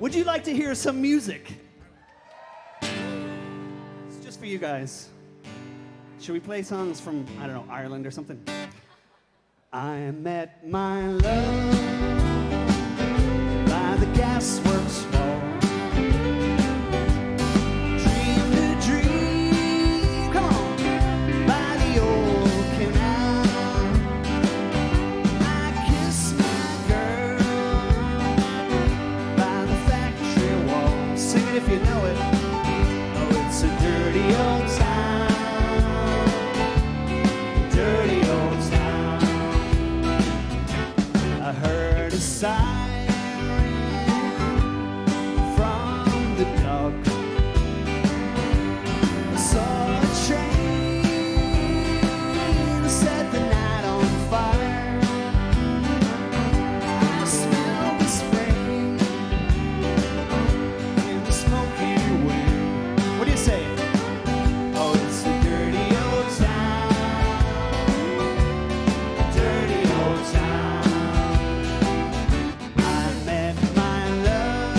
Would you like to hear some music? It's just for you guys. Should we play songs from, I don't know, Ireland or something? I met my love by the gasworks wall. Dreamed a dream, come on, by the old canal. I kissed my girl by the factory wall. Sing it if you know it. Oh, it's a dirty old town. Dirty old town. I heard a siren from the dock. I saw a train set the night on fire. I smelled the spring in the smoky wind. What do you say? Oh, it's a dirty old town. Dirty old town. I met my love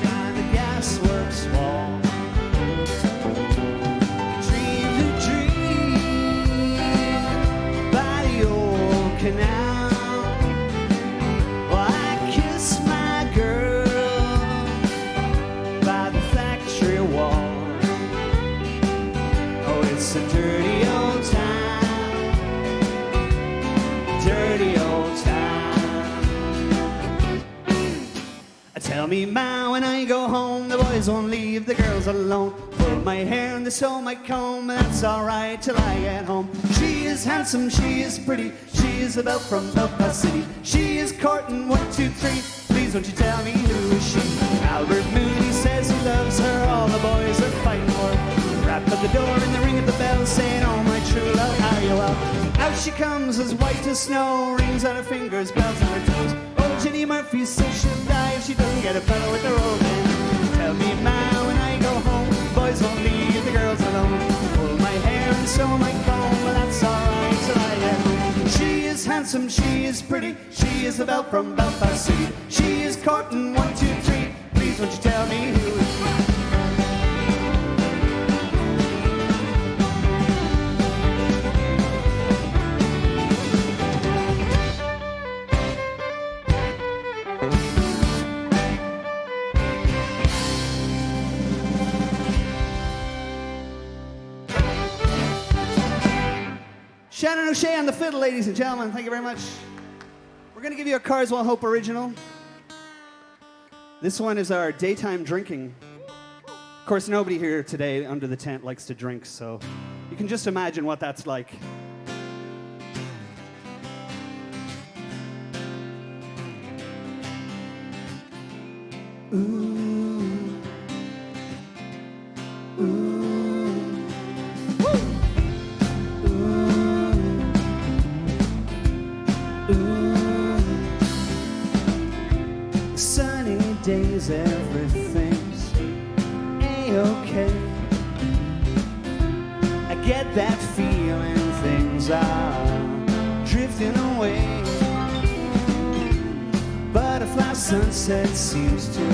by the gasworks wall. Dreamed a dream by the old canal. Well, I kissed my girl by the factory wall. Oh, it's a dirty old town. Dirty old town. Tell me, Ma, when I go home, the boys won't leave the girls alone. Pull my hair and they sew my comb, and that's alright till I get home. She is handsome, she is pretty, she is the belle from Belfast City. She is courting 1, 2, 3. Please won't you tell me who is she? Albert Mooney says he loves her, all the boys are fighting for her. Rap at the door and the ring at the bell, saying, oh my true love, how you well? Out she comes as white as snow, rings on her fingers, bells on her toes. Oh, Jenny Murphy says she'll die if she doesn't get a fellow with the roll in. Tell me, Ma, when I go home, boys won't leave the girls alone. Pull my hair and sew my comb, well that's alright till I get home. She is handsome, she is pretty, she is the belle from Belfast City. She is courting 1, 2, 3. Please won't you tell me who is she? Shannon O'Shea on the fiddle, ladies and gentlemen. Thank you very much. We're going to give you a Carswell Hope original. This one is our daytime drinking. Of course, nobody here today under the tent likes to drink, so you can just imagine what that's like. Ooh. Ooh. Sunny days, everything's A-okay. I get that feeling things are drifting away. Butterfly sunset seems to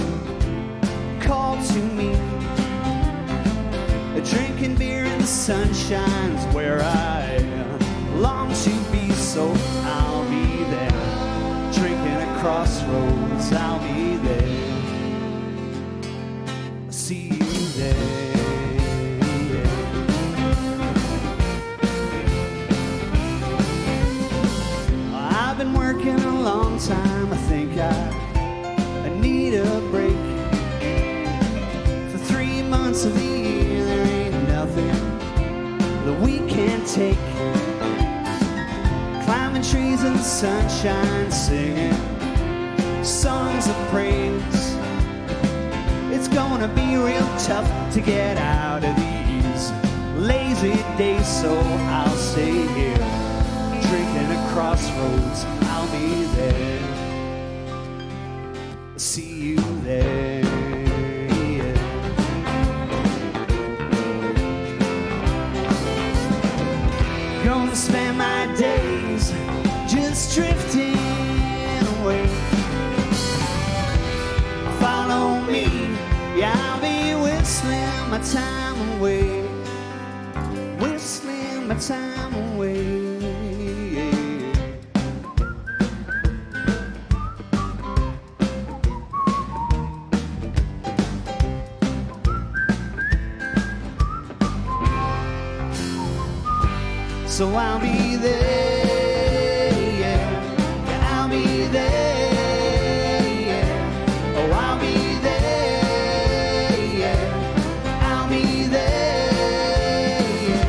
call to me. Drinking beer in the sunshine's where I long to be, so I'll be there. Drinking at Crossroads, I'll be there. See you there. I've been working a long time, I think I need a break. For 3 months of the year, there ain't nothing that we can't take. Climbing trees in the sunshine, singing songs of praise. It's gonna be real tough to get out of these lazy days, so I'll stay here, drinking at Crossroads. I'll be there. See you there. Yeah. Gonna spend my days just drifting away. whistling my time away, whistling my time away. So I'll be there, yeah, I'll be there, yeah. Oh, I'll be there, yeah, I'll be there, yeah.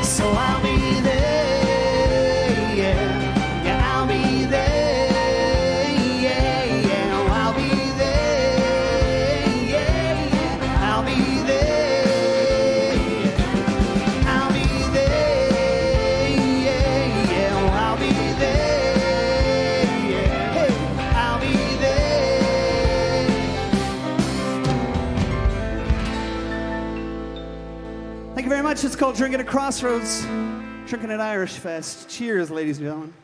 So I'll be there, yeah, yeah, I'll be there, yeah, yeah, oh, I'll be there, yeah, yeah, I'll be there, yeah, I'll be there, yeah, yeah, oh, I'll be there, yeah, hey, I'll be there. Thank you very much. It's called Drinking at Crossroads, Drinking at Irish Fest. Cheers, ladies and gentlemen.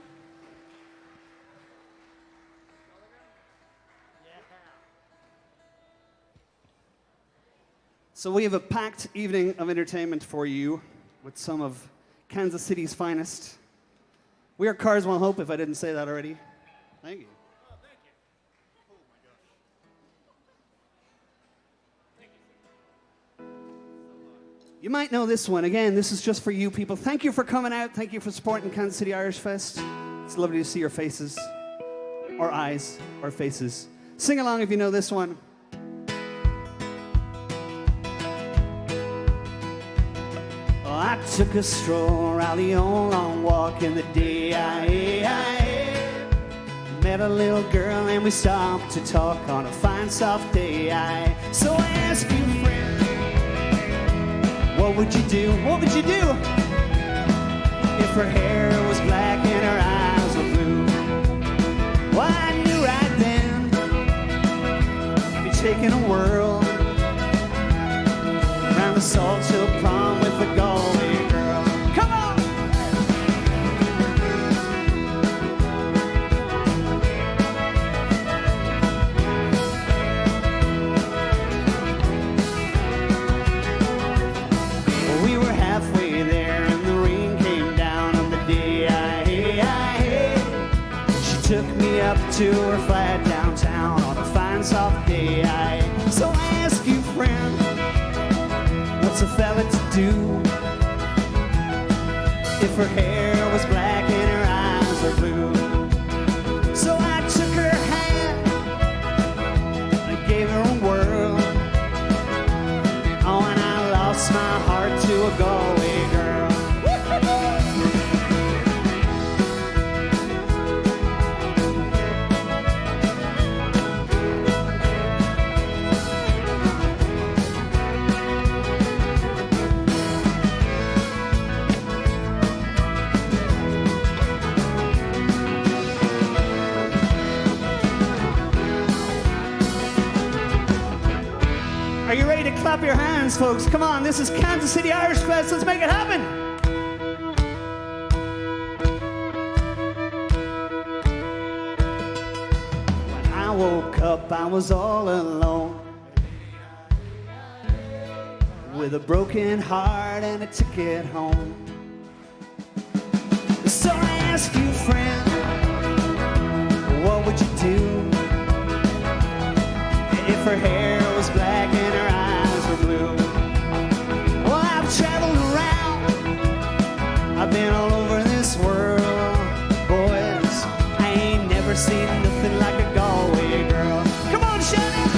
So we have a packed evening of entertainment for you with some of Kansas City's finest. We are Cars One Hope, if I didn't say that already. Thank you. You might know this one. Again, this is just for you people. Thank you for coming out. Thank you for supporting Kansas City Irish Fest. It's lovely to see your faces, or eyes, or faces. Sing along if you know this one. Oh, I took a stroll around the old long walk in the day. I met a little girl and we stopped to talk on a fine soft day. So I asked you, friend, what would you do? What would you do if her hair was black and her eyes were blue? Well, I knew right then I'd be taking a whirl around the Salt Hill Prom with the Galway girl. Come on! We were halfway there and the rain came down on the day. She took me up to her flat downtown on a fine soft day. So I asked you, friend, what's a fella to do if her hair was black and her eyes were blue? So I took her hand and I gave her a whirl. Oh, and I lost my heart to a Galway girl. Are you ready to clap your hands, folks? Come on, this is Kansas City Irish Fest. Let's make it happen. When I woke up, I was all alone, with a broken heart and a ticket home. So I ask you, friend, what would you do if her hair was black and her eyes were blue? Well, I've traveled around, I've been all over this world. Boys, I ain't never seen nothing like a Galway girl. Come on, shout it!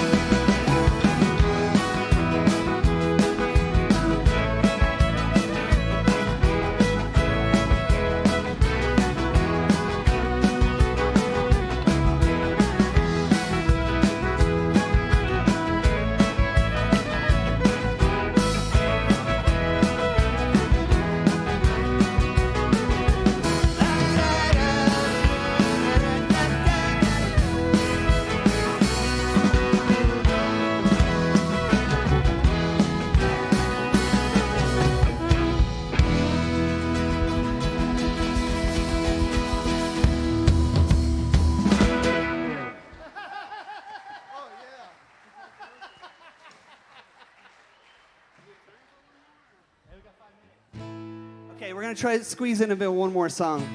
Okay, we're gonna try to squeeze in a bit one more song.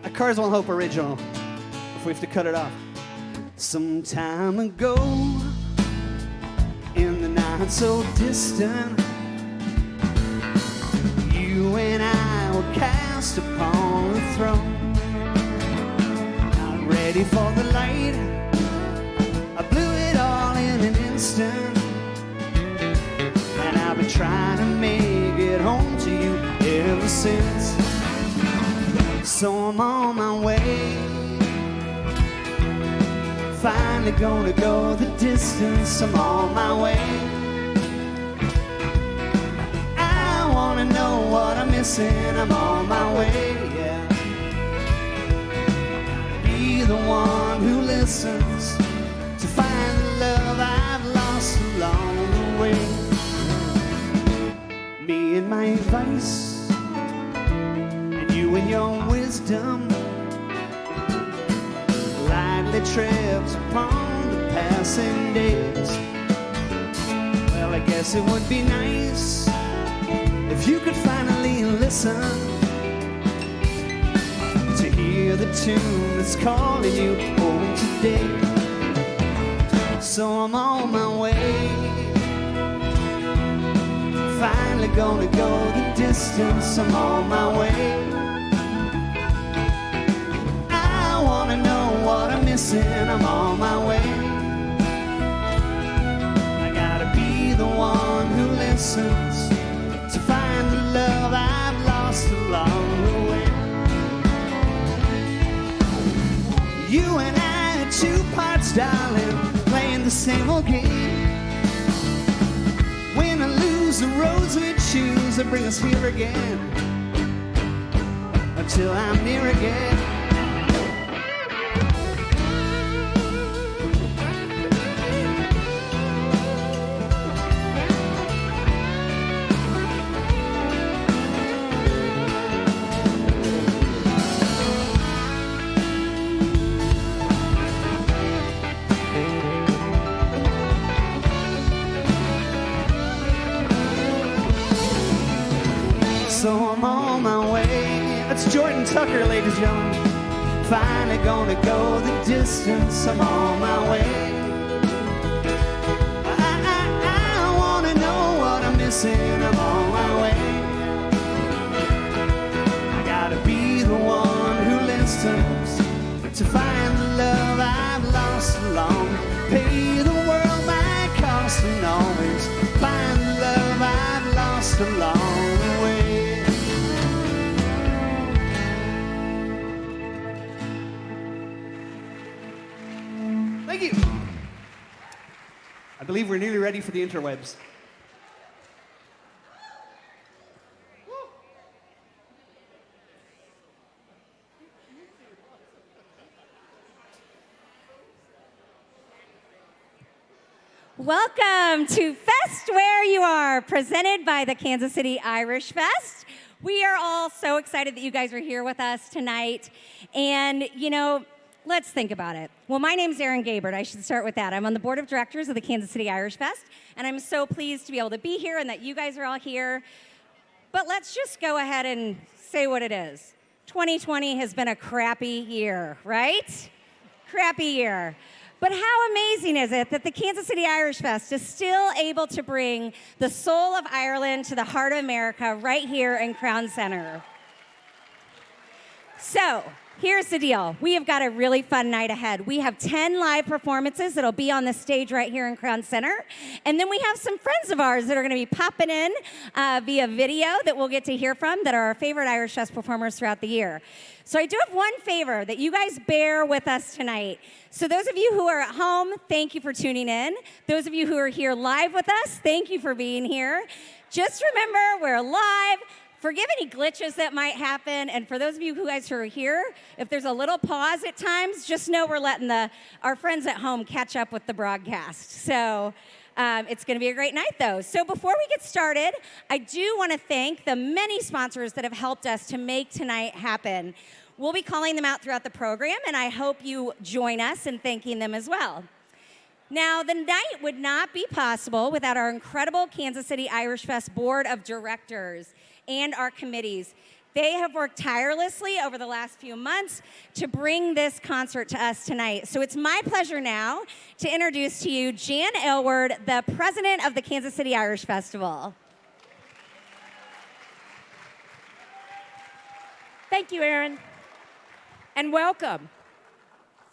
A Cars Won't Hope original, if we have to cut it off. Some time ago, in the night so distant, you and I were cast upon the throne. Not ready for the light, I blew it all in an instant. And I've been trying to make it home to you ever since. So I'm on my way, finally gonna go the distance. I'm on my way. I wanna know what I'm missing. I'm on my way, yeah. Be the one who listens to find the love I've lost along the way. Me and my advice, and you and your wisdom, lightly trips upon the passing days. Well, I guess it would be nice if you could finally listen to hear the tune that's calling you home today. So I'm on my way, finally gonna go the distance. I'm on my way. I wanna know what I'm missing. I'm on my way. I gotta be the one who listens to find the love I've lost along the way. You and I are two parts, darling, playing the same old game. Win or lose, the roads we choose that bring us here again, until I'm near again. So I'm on my way. That's Jordan Tucker, ladies and gentlemen. Finally gonna go the distance. I'm on my way. I wanna know what I'm missing. I'm on my way. I gotta be the one who listens to find the love I've lost along. Pay the world my cost and always find the love I've lost along the way. Thank you. I believe we're nearly ready for the interwebs. Welcome to Fest Where You Are, presented by the Kansas City Irish Fest. We are all so excited that you guys are here with us tonight. And, you know, let's think about it. Well, my name's Erin Gabert. I should start with that. I'm on the board of directors of the Kansas City Irish Fest, and I'm so pleased to be able to be here and that you guys are all here. But let's just go ahead and say what it is. 2020 has been a crappy year, right? Crappy year. But how amazing is it that the Kansas City Irish Fest is still able to bring the soul of Ireland to the heart of America right here in Crown Center? So, here's the deal. We have got a really fun night ahead. We have 10 live performances that'll be on the stage right here in Crown Center. And then we have some friends of ours that are going to be popping in via video that we'll get to hear from that are our favorite Irish Fest performers throughout the year. So I do have one favor that you guys bear with us tonight. So those of you who are at home, thank you for tuning in. Those of you who are here live with us, thank you for being here. Just remember, we're live. Forgive any glitches that might happen, and for those of you guys who are here, if there's a little pause at times, just know we're letting our friends at home catch up with the broadcast. So it's going to be a great night, though. So before we get started, I do want to thank the many sponsors that have helped us to make tonight happen. We'll be calling them out throughout the program, and I hope you join us in thanking them as well. Now, the night would not be possible without our incredible Kansas City Irish Fest Board of Directors and our committees. They have worked tirelessly over the last few months to bring this concert to us tonight. So it's my pleasure now to introduce to you Jan Aylward, the president of the Kansas City Irish Festival. Thank you, Erin, and welcome.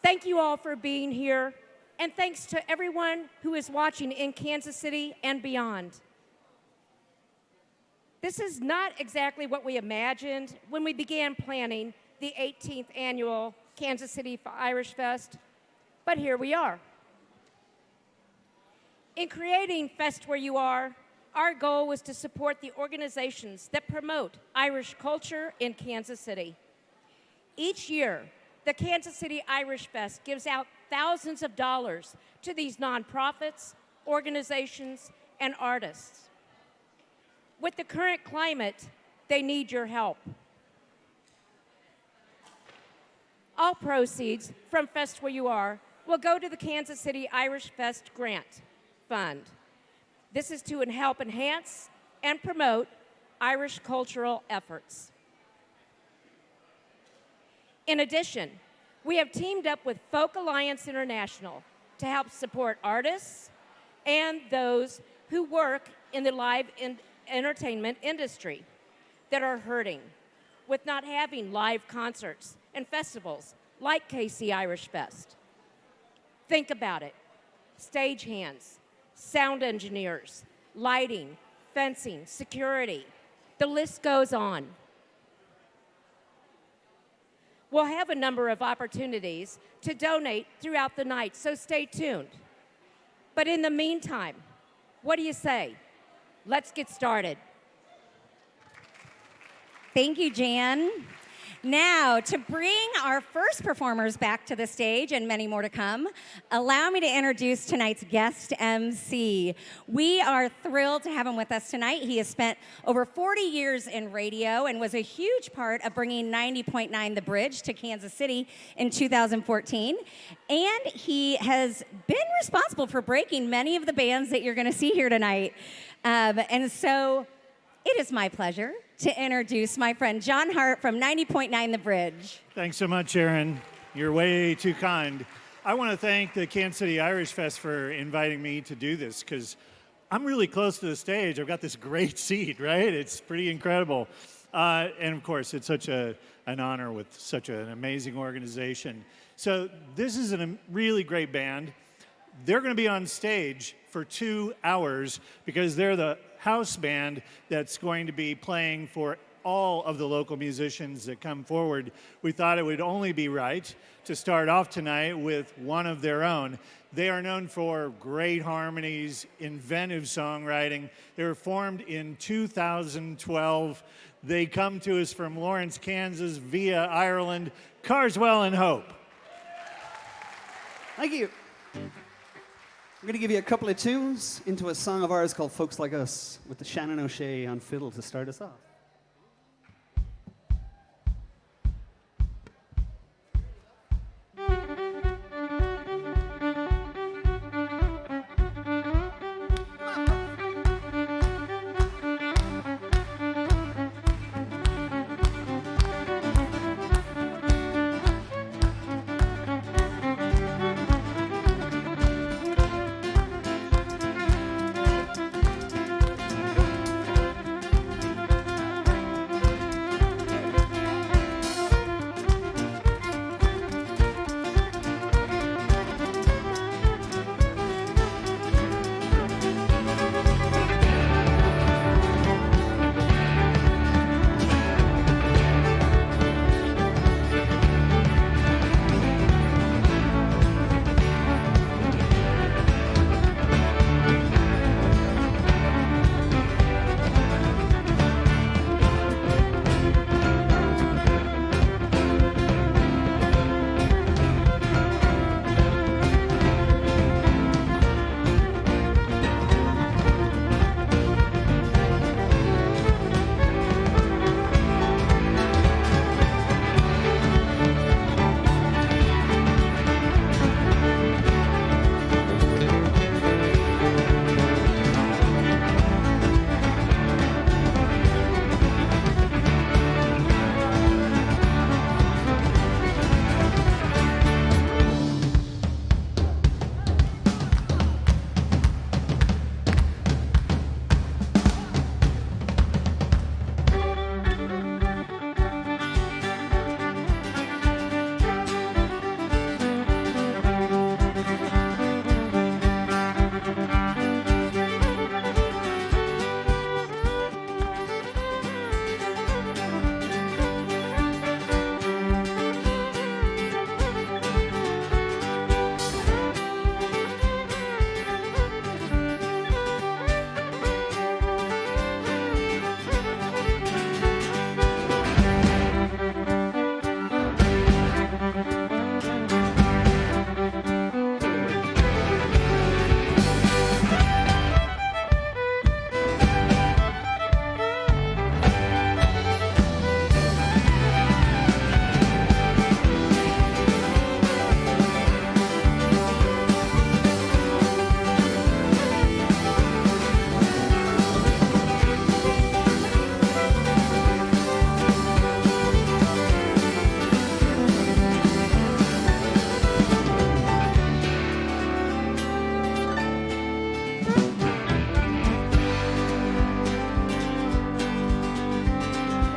Thank you all for being here, and thanks to everyone who is watching in Kansas City and beyond. This is not exactly what we imagined when we began planning the 18th annual Kansas City Irish Fest, but here we are. In creating Fest Where You Are, our goal was to support the organizations that promote Irish culture in Kansas City. Each year, the Kansas City Irish Fest gives out thousands of dollars to these nonprofits, organizations, and artists. With the current climate, they need your help. All proceeds from Fest Where You Are will go to the Kansas City Irish Fest Grant Fund. This is to help enhance and promote Irish cultural efforts. In addition, we have teamed up with Folk Alliance International to help support artists and those who work in the live entertainment industry that are hurting with not having live concerts and festivals like KC Irish Fest. Think about it. Stagehands, sound engineers, lighting, fencing, security. The list goes on. We'll have a number of opportunities to donate throughout the night, so stay tuned. But in the meantime, what do you say? Let's get started. Thank you, Jan. Now, to bring our first performers back to the stage and many more to come, allow me to introduce tonight's guest MC. We are thrilled to have him with us tonight. He has spent over 40 years in radio and was a huge part of bringing 90.9 The Bridge to Kansas City in 2014. And he has been responsible for breaking many of the bands that you're going to see here tonight. And so it is my pleasure to introduce my friend John Hart from 90.9 The Bridge. Thanks so much, Erin. You're way too kind. I want to thank the Kansas City Irish Fest for inviting me to do this because I'm really close to the stage. I've got this great seat, right? It's pretty incredible. And of course, it's such an honor with such an amazing organization. So this is a really great band. They're going to be on stage for 2 hours because they're the house band that's going to be playing for all of the local musicians that come forward. We thought it would only be right to start off tonight with one of their own. They are known for great harmonies, inventive songwriting. They were formed in 2012. They come to us from Lawrence, Kansas, via Ireland, Carswell and Hope. Thank you. We're going to give you a couple of tunes into a song of ours called Folks Like Us with the Shannon O'Shea on fiddle to start us off.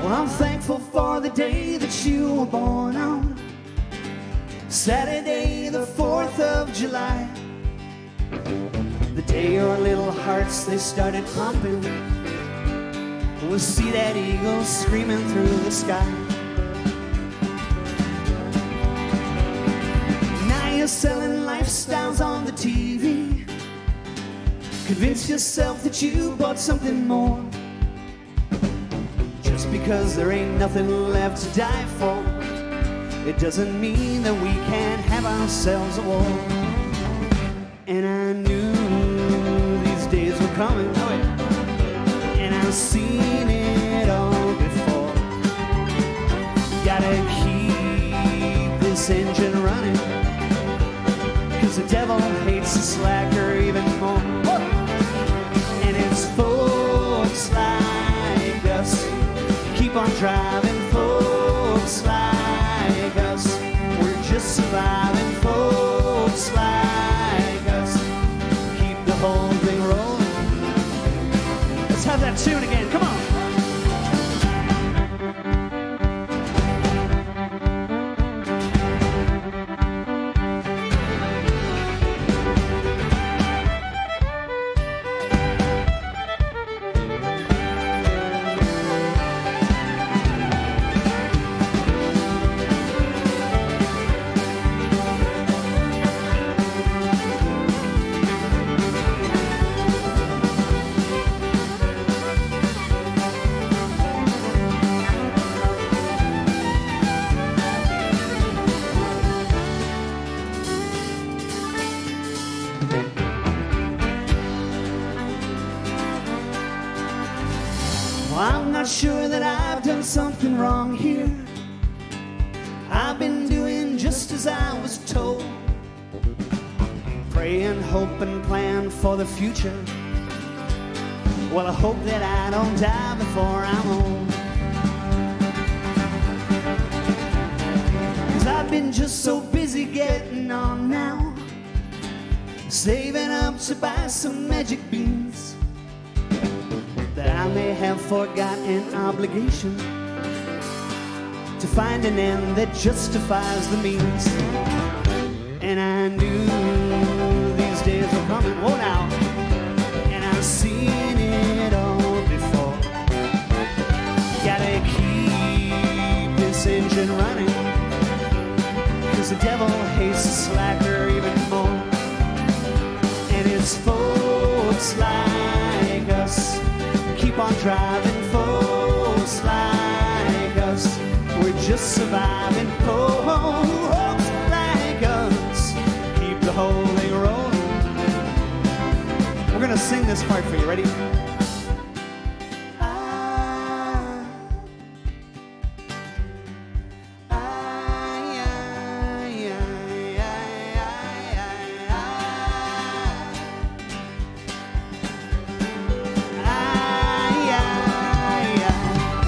Well, I'm thankful for the day that you were born on, Saturday, the 4th of July. The day our little hearts, they started pumping. We'll see that eagle screaming through the sky. Now you're selling lifestyles on the TV. Convince yourself that you bought something more. Just because there ain't nothing left to die for, it doesn't mean that we can't have ourselves a war. And I knew these days were coming, oh yeah. And I've seen it all before. Gotta keep this engine running, 'cause the devil hates a slacker even more. And it's folks like us, keep on driving, folks like us. We're just surviving, folks like us. Keep the whole thing rolling. Let's have that tune again, come on. I'm not sure that I've done something wrong here. I've been doing just as I was told. Pray and hope and plan for the future. Well, I hope that I don't die before I'm old. 'Cause I've been just so busy getting on now, saving up to buy some magic beans, that I may have forgot an obligation to find an end that justifies the means. And I knew these days were coming, whoa now, and I've seen it all before. Gotta keep this engine running, 'cause the devil hates a slacker even more. And it's folks like us, keep on driving, folks like us. We're just surviving, folks like us. Keep the whole thing rolling. We're gonna sing this part for you, ready?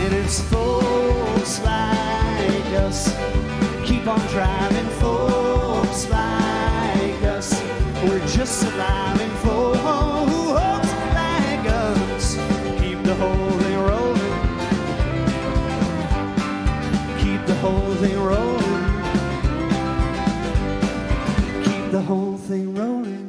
It's folks like us, keep on driving, folks like us. We're just surviving, folks like us. Keep the whole thing rolling, keep the whole thing rolling, keep the whole thing rolling.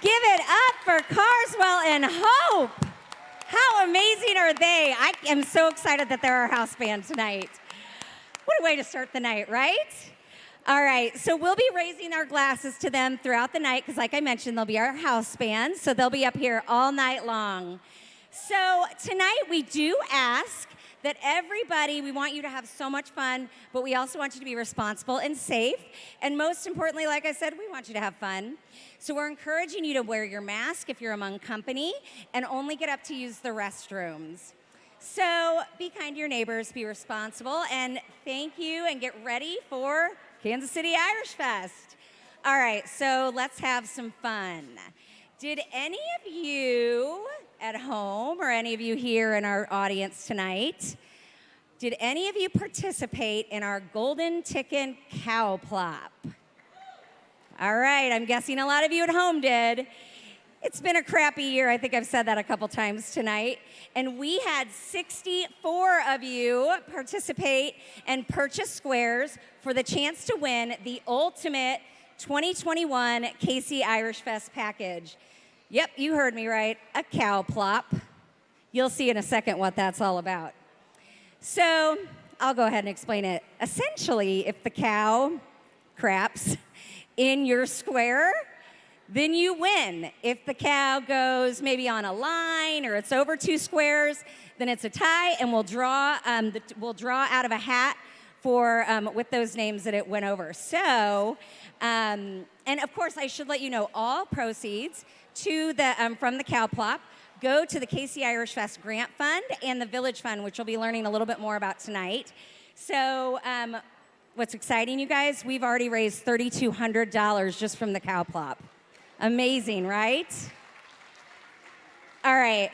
Give it up for Carswell and Hope. How amazing are they? I am so excited that they're our house band tonight. What a way to start the night, right? All right, so we'll be raising our glasses to them throughout the night because, like I mentioned, they'll be our house band, so they'll be up here all night long. So tonight we do ask that everybody, we want you to have so much fun, but we also want you to be responsible and safe. And most importantly, like I said, we want you to have fun. So we're encouraging you to wear your mask if you're among company and only get up to use the restrooms. So be kind to your neighbors, be responsible, and thank you, and get ready for Kansas City Irish Fest. All right, so let's have some fun. Did any of you at home or any of you here in our audience tonight, did any of you participate in our Golden Ticket Cow Plop? All right, I'm guessing a lot of you at home did. It's been a crappy year. I think I've said that a couple times tonight. And we had 64 of you participate and purchase squares for the chance to win the ultimate 2021 KC Irish Fest package. Yep, you heard me right, a cow plop. You'll see in a second what that's all about. So I'll go ahead and explain it. Essentially, if the cow craps in your square, then you win. If the cow goes maybe on a line or it's over 2 squares, then it's a tie, and we'll draw out of a hat for with those names that it went over. So, and of course, I should let you know all proceeds to the from the cow plop go to the KC Irish Fest Grant Fund and the Village Fund, which we'll be learning a little bit more about tonight. So. What's exciting, you guys? We've already raised $3,200 just from the cow plop. Amazing, right? All right,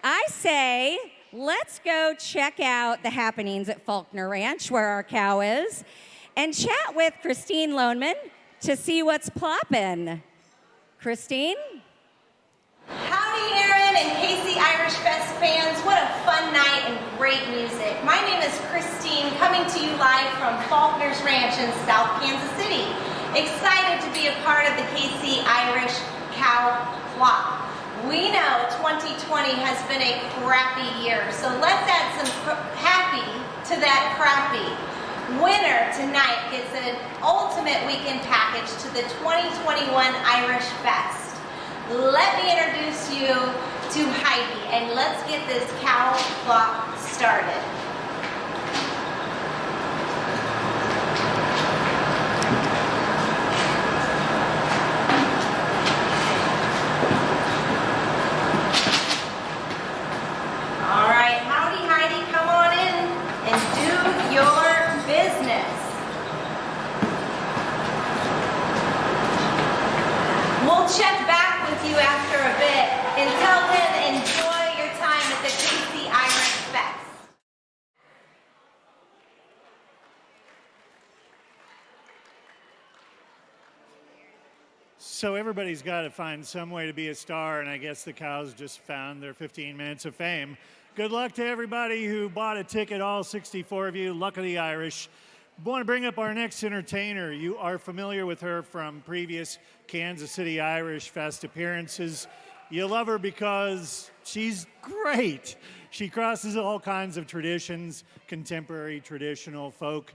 I say let's go check out the happenings at Faulkner Ranch, where our cow is, and chat with Christine Loneman to see what's plopping. Christine? Howdy, Aaron and KC Irish Fest fans. What a fun night and great music. My name is Christine, coming to you live from Faulkner's Ranch in South Kansas City. Excited to be a part of the KC Irish Cow Plop. We know 2020 has been a crappy year, so let's add some happy to that crappy. Winner tonight gets an ultimate weekend package to the 2021 Irish Fest. Let me introduce you to Heidi, and let's get this cow plop started. All right, howdy Heidi, come on in and do your business. We'll check back with you after a bit. Until then, enjoy your time at the KC Irish Fest. So everybody's got to find some way to be a star, and I guess the cows just found their 15 minutes of fame. Good luck to everybody who bought a ticket, all 64 of you. Luck of the Irish. I want to bring up our next entertainer. You are familiar with her from previous Kansas City Irish Fest appearances. You love her because she's great. She crosses all kinds of traditions, contemporary, traditional, folk.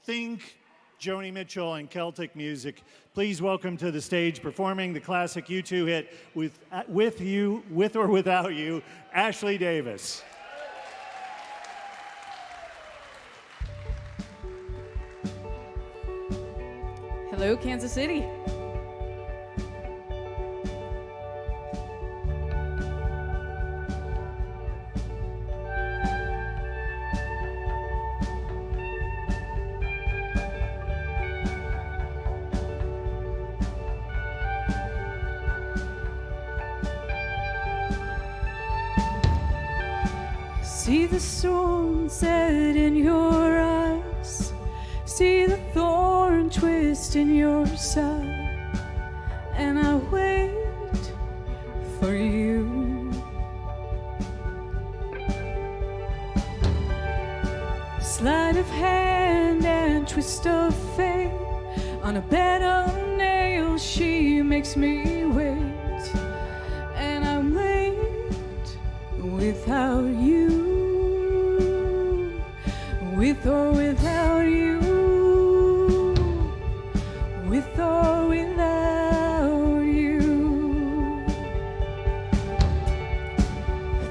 Think Joni Mitchell and Celtic music. Please welcome to the stage, performing the classic U2 hit With or Without You, Ashley Davis. Hello, Kansas City. See the storm set in your eyes, see the thorn twist in your side, and I wait for you. Sleight of hand and twist of fate, on a bed of nails she makes me wait, and I wait without you. With or without you, with or without you.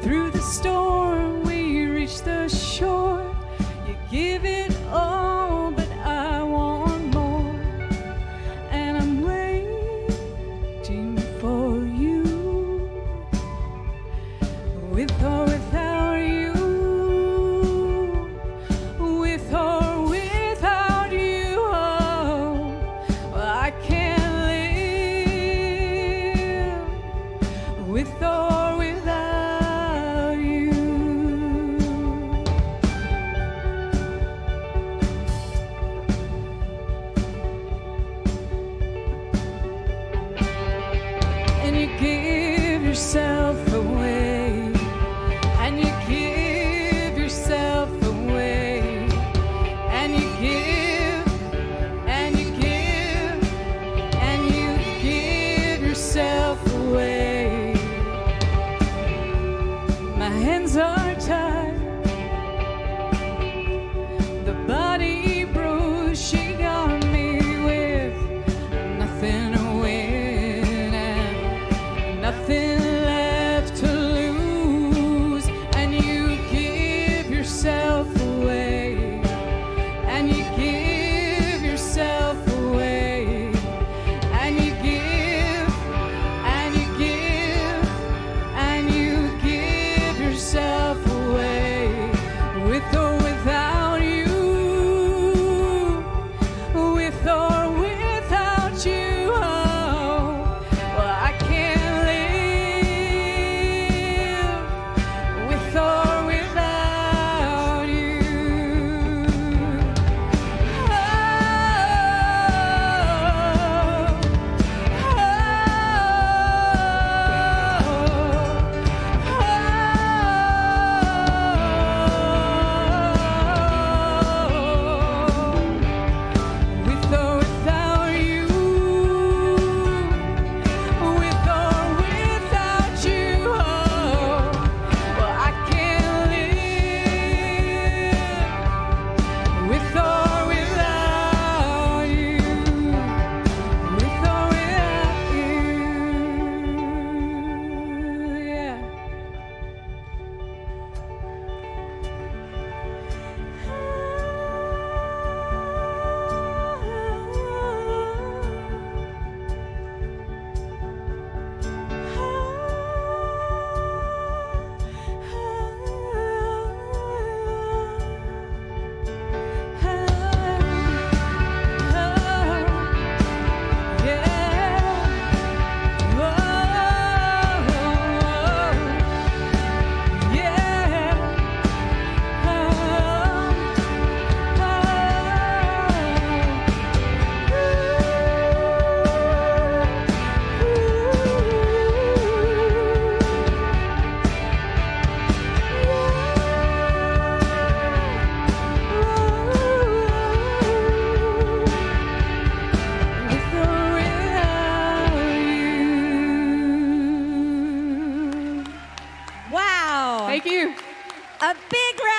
Through the storm we reach the shore,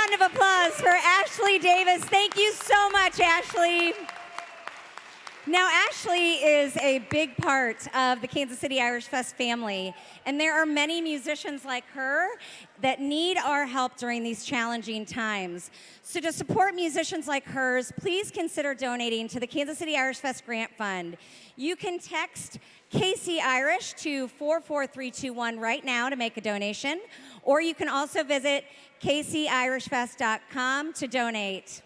round of applause for Ashley Davis. Thank you so much, Ashley. Now, Ashley is a big part of the Kansas City Irish Fest family, and there are many musicians like her that need our help during these challenging times. So to support musicians like hers, please consider donating to the Kansas City Irish Fest Grant Fund. You can text Casey Irish to 44321 right now to make a donation, or you can also visit CaseyIrishFest.com to donate.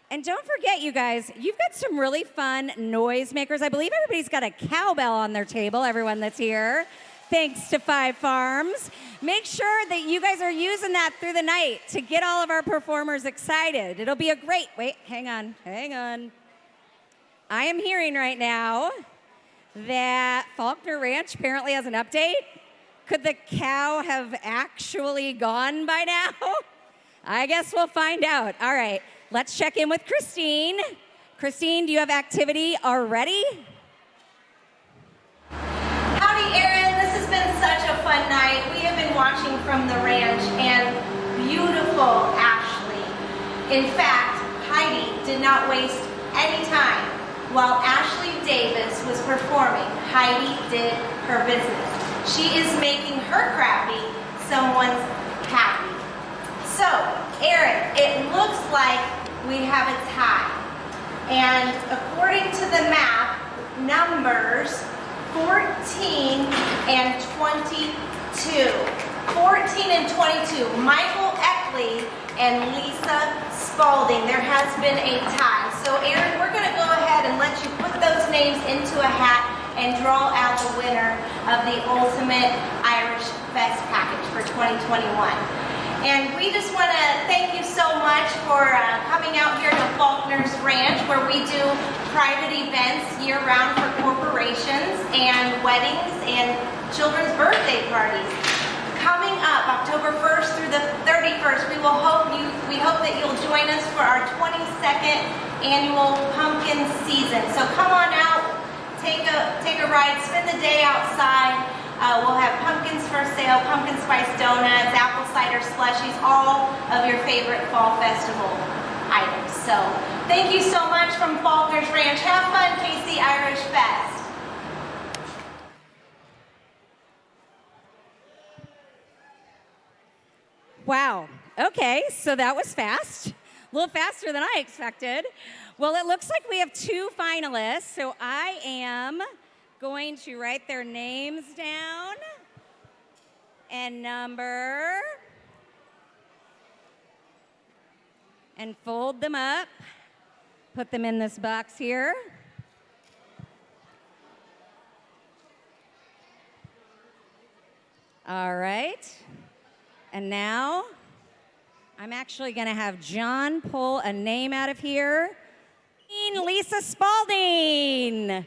And don't forget, you guys, you've got some really fun noisemakers. I believe everybody's got a cowbell on their table, everyone that's here, thanks to Five Farms. Make sure that you guys are using that through the night to get all of our performers excited. It'll be a great, wait, hang on. I am hearing right now that Faulkner Ranch apparently has an update. Could the cow have actually gone by now? I guess we'll find out. All right. Let's check in with Christine. Christine, do you have activity already? Howdy, Erin. This has been such a fun night. We have been watching from the ranch, and beautiful Ashley. In fact, Heidi did not waste any time. While Ashley Davis was performing, Heidi did her business. She is making her crappy someone's happy. So, Erin, it looks like we have a tie. And according to the map, numbers 14 and 22. 14 and 22, Michael Eckley and Lisa Spalding. There has been a tie. So, Erin, we're going to go ahead and let you put those names into a hat and draw out the winner of the Ultimate Irish Fest package for 2021. And we just want to thank you so much for coming out here to Faulkner's Ranch, where we do private events year-round for corporations and weddings and children's birthday parties. Coming up October 1st through the 31st, we hope that you'll join us for our 22nd annual pumpkin season. So come on out, take a ride, spend the day outside. We'll have pumpkins for sale, pumpkin spice donuts, apple cider slushies, all of your favorite fall festival items. So thank you so much from Faulkner's Ranch. Have fun, Casey Irish Fest. Wow. Okay, so that was fast. A little faster than I expected. Well, it looks like we have two finalists, so I am going to write their names down and number and fold them up, put them in this box here. All right. And now I'm actually going to have John pull a name out of here. Lisa Spalding.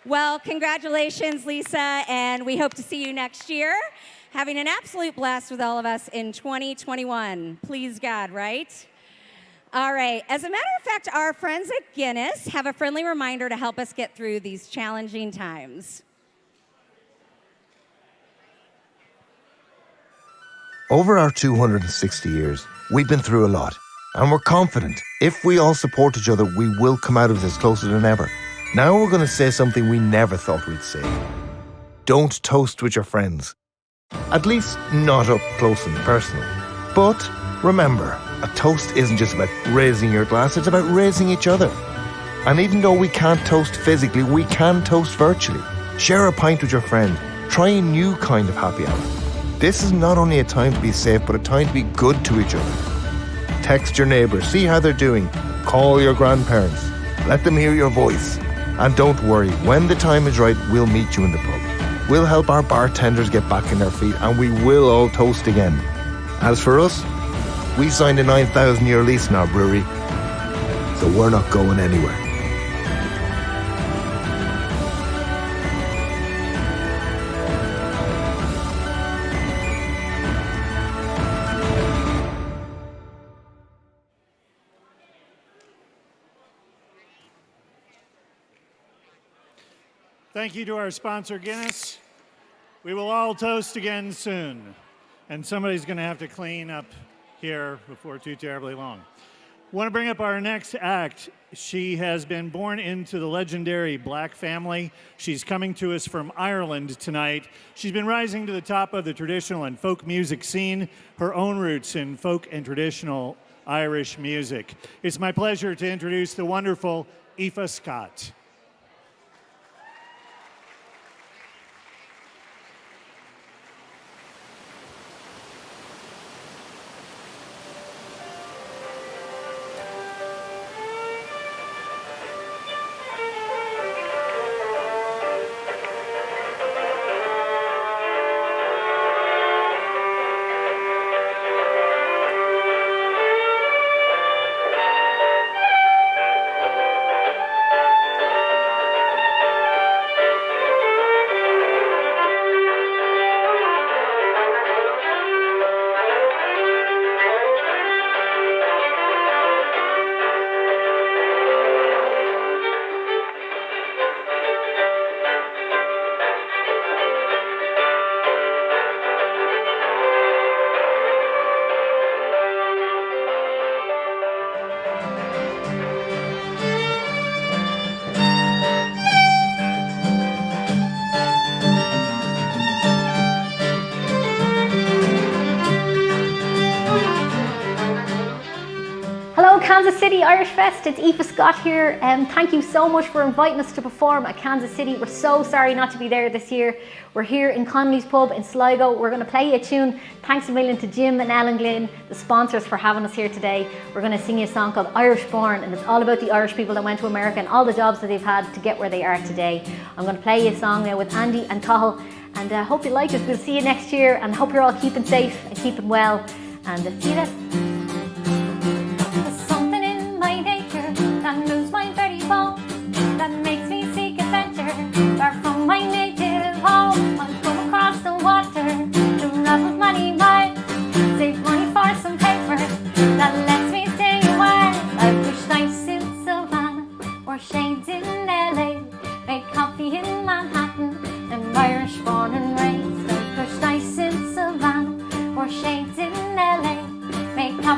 Well, congratulations, Lisa, and we hope to see you next year, having an absolute blast with all of us in 2021. Please, God, right? All right. As a matter of fact, our friends at Guinness have a friendly reminder to help us get through these challenging times. Over our 260 years, we've been through a lot, and we're confident if we all support each other, we will come out of this closer than ever. Now we're going to say something we never thought we'd say. Don't toast with your friends. At least not up close and personal. But remember, a toast isn't just about raising your glass, it's about raising each other. And even though we can't toast physically, we can toast virtually. Share a pint with your friend. Try a new kind of happy hour. This is not only a time to be safe, but a time to be good to each other. Text your neighbours, see how they're doing. Call your grandparents. Let them hear your voice. And don't worry, when the time is right, we'll meet you in the pub. We'll help our bartenders get back on their feet, and we will all toast again. As for us, we signed a 9,000-year lease in our brewery, so we're not going anywhere. Thank you to our sponsor, Guinness. We will all toast again soon. And somebody's going to have to clean up here before too terribly long. Want to bring up our next act. She has been born into the legendary Black family. She's coming to us from Ireland tonight. She's been rising to the top of the traditional and folk music scene, her own roots in folk and traditional Irish music. It's my pleasure to introduce the wonderful Aoife Scott. Kansas City Irish Fest, it's Aoife Scott here, and thank you so much for inviting us to perform at Kansas City. We're so sorry not to be there this year. We're here in Connolly's Pub in Sligo. We're going to play you a tune. Thanks a million to Jim and Ellen Glynn, the sponsors, for having us here today. We're going to sing you a song called Irish Born, and it's all about the Irish people that went to America and all the jobs that they've had to get where they are today. I'm going to play you a song now with Andy and Cathal, and I hope you like it. We'll see you next year, and hope you're all keeping safe and keeping well, and see you then. And lose my very bone that makes me seek adventure. Far from my native home, I'll go across the water to travel many miles, save money for some paper that lets me stay a while. I wish nights in Savannah or shades in LA, make coffee in Manhattan, and Irish born and raised. I wish nights in Savannah or shades in LA, make coffee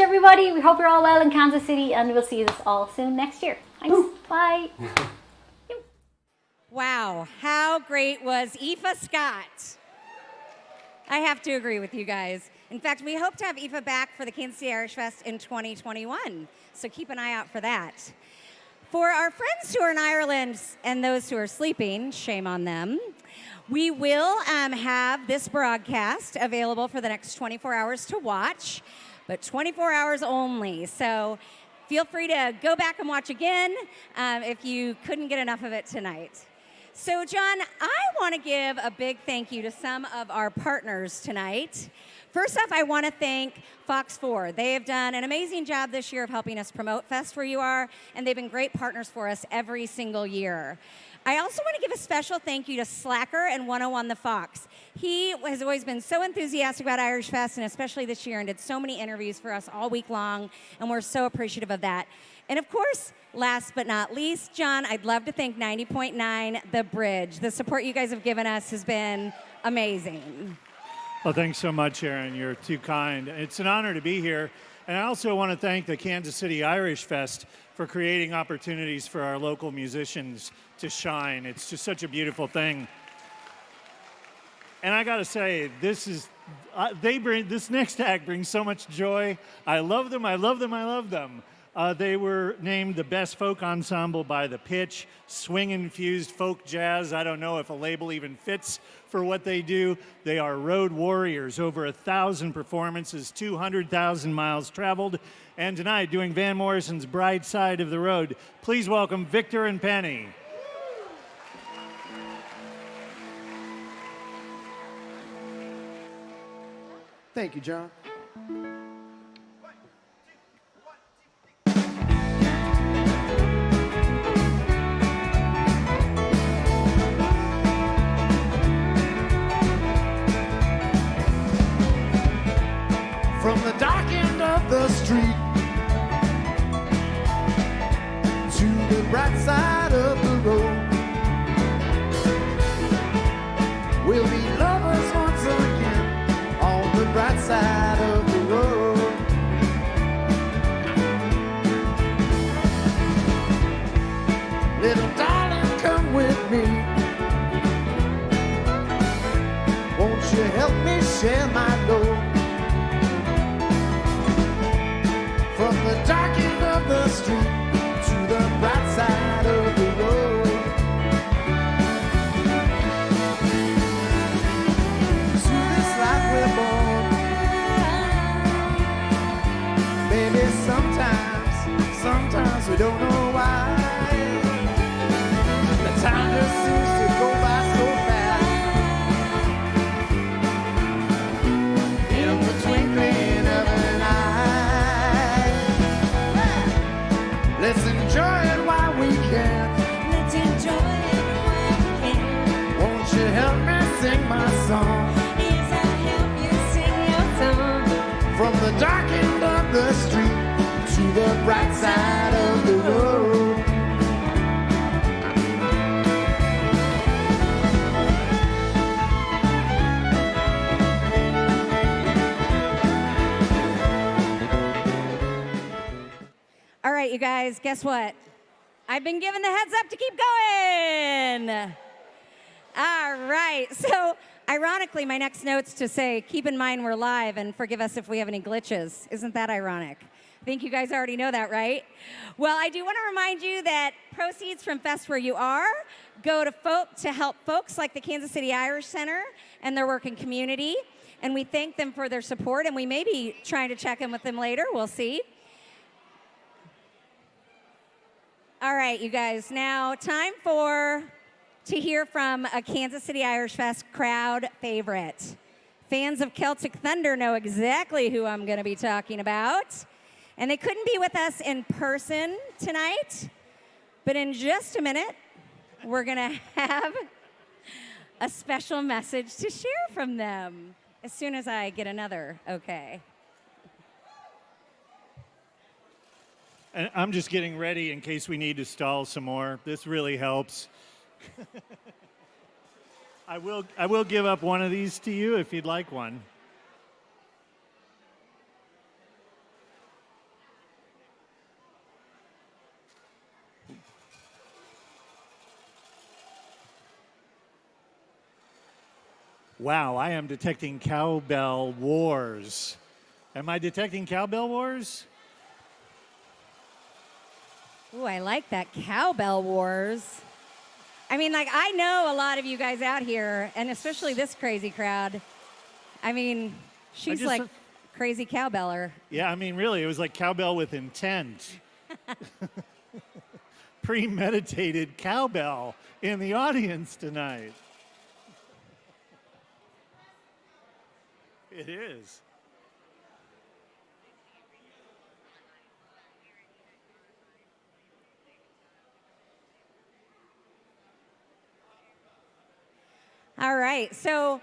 much, everybody. We hope you're all well in Kansas City, and we'll see you all soon next year. Thanks. Bye. Wow, how great was Aoife Scott? I have to agree with you guys. In fact, we hope to have Aoife back for the Kansas City Irish Fest in 2021, so keep an eye out for that. For our friends who are in Ireland and those who are sleeping, shame on them, we will have this broadcast available for the next 24 hours to watch, but 24 hours only. So feel free to go back and watch again if you couldn't get enough of it tonight. So, John, I want to give a big thank you to some of our partners tonight. First off, I want to thank Fox 4. They have done an amazing job this year of helping us promote Fest Where You Are, and they've been great partners for us every single year. I also want to give a special thank you to Slacker and 101 The Fox. He has always been so enthusiastic about Irish Fest, and especially this year, and did so many interviews for us all week long, and we're so appreciative of that. And of course, last but not least, John, I'd love to thank 90.9 The Bridge. The support you guys have given us has been amazing. Well, thanks so much, Erin. You're too kind. It's an honor to be here. And I also want to thank the Kansas City Irish Fest for creating opportunities for our local musicians to shine. It's just such a beautiful thing. And I got to say, this next act brings so much joy. I love them, I love them, I love them. They were named the best folk ensemble by The Pitch, swing-infused folk jazz. I don't know if a label even fits for what they do. They are road warriors, over 1,000 performances, 200,000 miles traveled, and tonight doing Van Morrison's Bright Side of the Road. Please welcome Victor and Penny. Thank you, John. From the dark end of the street to the bright side of the road, we'll be lovers once again on the bright side of the road. Little darling, come with me. Won't you help me share my load? From the dark end of the street to the bright side of the road. To this life we're born. Baby, sometimes we don't know why. The time just seems to go by so fast. In the twinkling of an eye. Let's enjoy it while we can. Let's enjoy it while we can. Won't you help me sing my song? Yes, I'll help you sing your song. From the dark end of the street to the bright side of the road. All right, you guys, guess what? I've been given the heads up to keep going. All right, so ironically, my next note's to say, keep in mind we're live and forgive us if we have any glitches. Isn't that ironic? I think you guys already know that, right? Well, I do want to remind you that proceeds from Fest Where You Are go to help folks like the Kansas City Irish Center and their work in community. And we thank them for their support, and we may be trying to check in with them later. We'll see. All right, you guys, now time to hear from a Kansas City Irish Fest crowd favorite. Fans of Celtic Thunder know exactly who I'm going to be talking about. And they couldn't be with us in person tonight, but in just a minute, we're going to have a special message to share from them as soon as I get another okay. And I'm just getting ready in case we need to stall some more. This really helps. I will give up one of these to you if you'd like one. Wow, I am detecting cowbell wars. Am I detecting cowbell wars? Ooh, I like that cowbell wars. I mean, like, I know a lot of you guys out here, and especially this crazy crowd. I mean, she's just- like crazy cowbeller. Yeah, I mean, really, it was like cowbell with intent. Premeditated cowbell in the audience tonight. It is. All right, so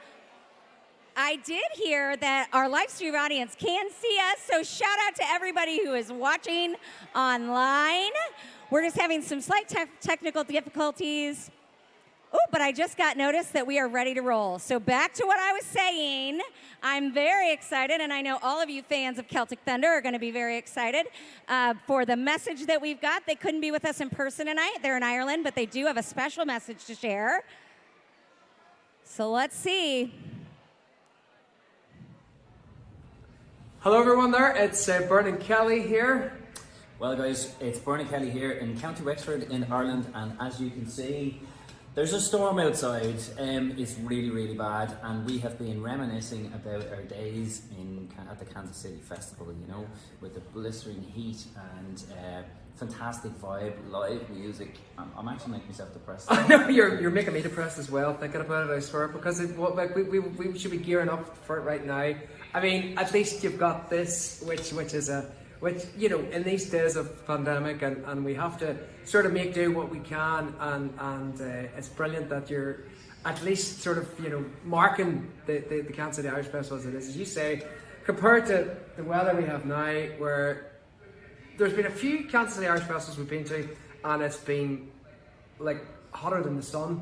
I did hear that our live stream audience can see us, so shout out to everybody who is watching online. We're just having some slight technical difficulties. Oh, but I just got notice that we are ready to roll. So back to what I was saying, I'm very excited, and I know all of you fans of Celtic Thunder are going to be very excited for the message that we've got. They couldn't be with us in person tonight. They're in Ireland, but they do have a special message to share. So let's see. Hello everyone there, it's Bernard Kelly here. Well guys, it's Bernard Kelly here in County Wexford in Ireland, and as you can see, there's a storm outside. It's really, really bad, and we have been reminiscing about our days at the Kansas City Festival, you know, with the blistering heat and fantastic vibe, live music. I'm actually making myself depressed. I know, you're making me depressed as well, thinking about it, I swear, because we should be gearing up for it right now. I mean, at least you've got this, which you know, in these days of pandemic, and we have to sort of make do what we can, and it's brilliant that you're at least sort of, you know, marking the Kansas City Irish Festival as it is. As you say, compared to the weather we have now, where there's been a few Kansas City Irish Festivals we've been to, and it's been like hotter than the sun.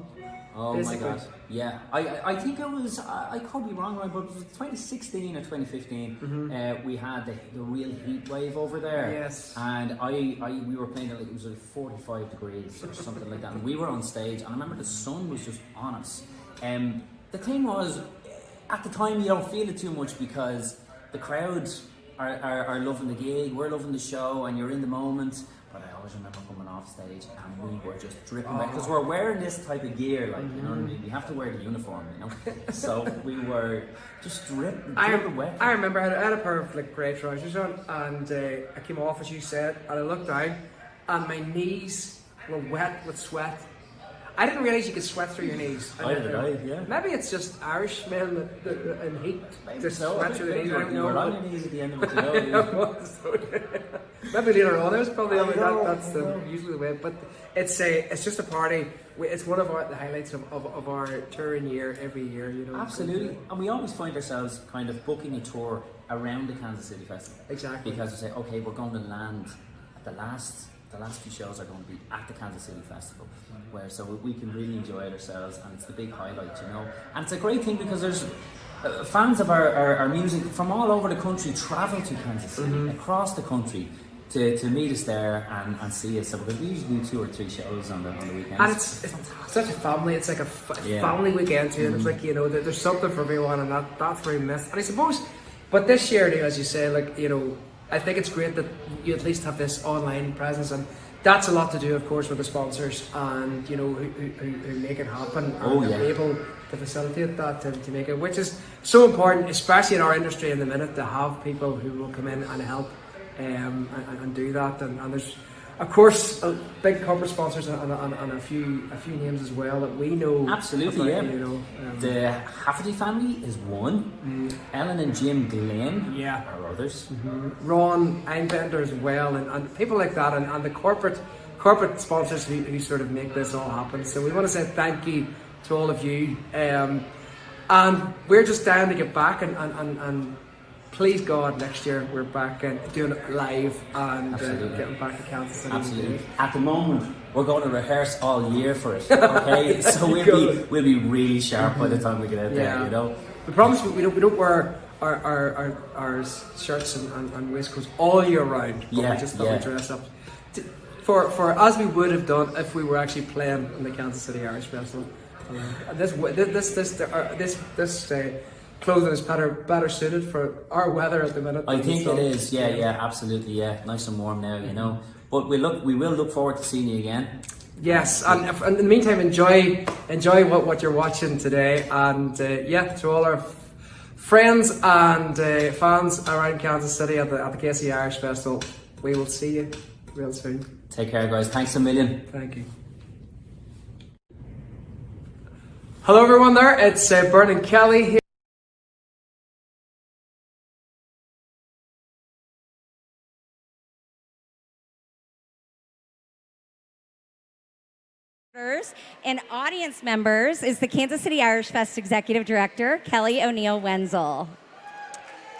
Oh basically. my god, yeah. I think it was, I could be wrong, right, but it was 2016 or 2015, we had the real heat wave over there. Yes. And we were playing, it was like 45 degrees or something like that, and we were on stage, and I remember the sun was just on us. The thing was, at the time you don't feel it too much because the crowd are loving the gig, we're loving the show, and you're in the moment. But I always remember coming off stage and we were just dripping wet because we're wearing this type of gear, like, you know what I mean? We have to wear the uniform, you know? So we were just dripping wet. I remember I had a pair of like grey trousers on, and I came off, as you said, and I looked down and my knees were wet with sweat. I didn't realise you could sweat through your knees. Yeah. Maybe it's just Irish men that in heat just So, sweat through their knees. I don't you know. were on your knees at the end of it, you know? Maybe later on, it was probably that's usually the way. But it's just a party. It's one of the highlights of our touring year every year. You know. Absolutely, and we always find ourselves kind of booking a tour around the Kansas City Festival. Exactly. Because we say, okay, we're going to land at the last few shows are going to be at the Kansas City Festival, where so we can really enjoy it ourselves, and it's the big highlight, you know. And it's a great thing because there's fans of our music from all over the country travel to Kansas City, across the country, to meet us there and see us. So we usually do 2 or 3 shows on the weekends. And it's such a family. It's like a family weekend too. And it's like, you know, there's something for everyone, and that's very missed. And I suppose, but this year, as you say, like, you know, I think it's great that you at least have this online presence, and that's a lot to do, of course, with the sponsors and, you know, who make it happen and are able to facilitate that to make it, which is so important, especially in our industry in the minute, to have people who will come in and help and do that. And there's, of course, big corporate sponsors and a few names as well that we know. Absolutely, about, yeah. You know, the Hafferty family is one. Ellen and Jim Glenn are others. Ron Einbender as well, and people like that, and the corporate sponsors who sort of make this all happen. So we want to say thank you to all of you, and we're just down to get back and please God, next year we're back and doing it live and getting back to Kansas City. Absolutely. At the moment, we're going to rehearse all year for it. Okay, so we'll be really sharp by the time we get out there. You know. We promise we don't wear our shirts and waistcoats all year round. But we just thought we'd dress up for as we would have done if we were actually playing in the Kansas City Irish Festival. And this clothing is better suited for our weather at the minute. I think it is. Yeah, absolutely. Yeah, nice and warm now. You know, but we will look forward to seeing you again. Yes, and in the meantime, enjoy what you're watching today, and to all our friends and fans around Kansas City at the KC Irish Festival, we will see you real soon. Take care, guys. Thanks a million. Thank you. Hello, everyone. There, it's Bernard Kelly here. And audience members is the Kansas City Irish Fest Executive Director, Kelly O'Neill Wenzel.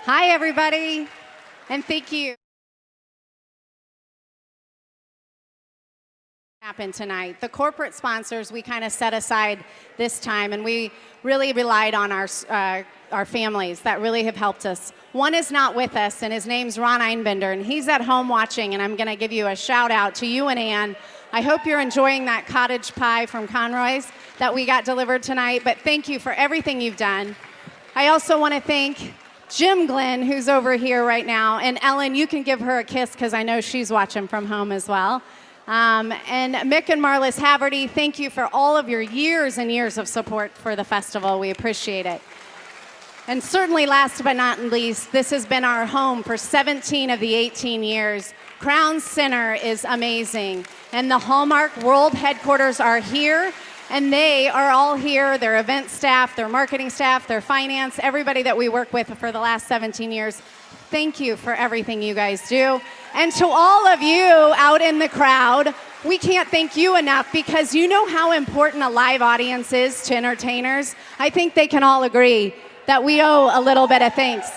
Hi, everybody, and thank you. Happen tonight. The corporate sponsors we kind of set aside this time, and we really relied on our families that really have helped us. One is not with us, and his name's Ron Einbender, and he's at home watching, and I'm going to give you a shout out to you and Ann. I hope you're enjoying that cottage pie from Conroy's that we got delivered tonight, but thank you for everything you've done. I also want to thank Jim Glenn, who's over here right now, and Ellen, you can give her a kiss because I know she's watching from home as well. And Mick and Marlis Haverty, thank you for all of your years and years of support for the festival. We appreciate it. And certainly last but not least, this has been our home for 17 of the 18 years. Crown Center is amazing. And the Hallmark World headquarters are here, and they are all here, their event staff, their marketing staff, their finance, everybody that we work with for the last 17 years. Thank you for everything you guys do. And to all of you out in the crowd, we can't thank you enough because you know how important a live audience is to entertainers. I think they can all agree that we owe a little bit of thanks.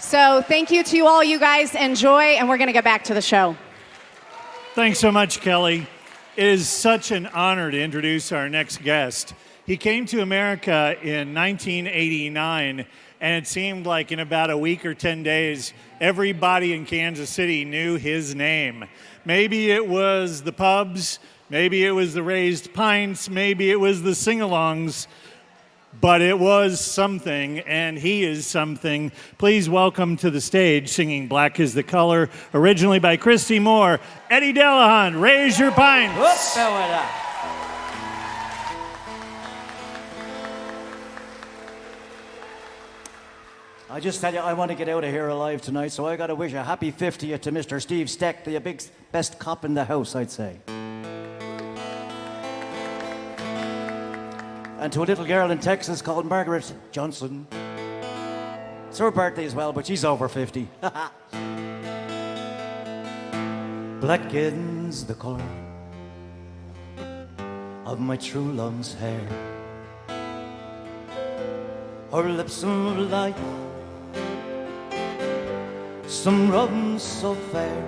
So thank you to all you guys. Enjoy, and we're going to get back to the show. Thanks so much, Kelly. It is such an honor to introduce our next guest. He came to America in 1989, and it seemed like in about a week or 10 days, everybody in Kansas City knew his name. Maybe it was the pubs, maybe it was the raised pints, maybe it was the sing-alongs, but it was something, and he is something. Please welcome to the stage, singing Black is the Color, originally by Christy Moore, Eddie Delahunt. Raise your pints. Whoops. I just tell you, I want to get out of here alive tonight, so I got to wish a happy 50th to Mr. Steve Steck, the best cop in the house, I'd say. And to a little girl in Texas called Margaret Johnson. It's her birthday as well, but she's over 50. Blackens the color of my true love's hair. Her lips are like some robin so fair.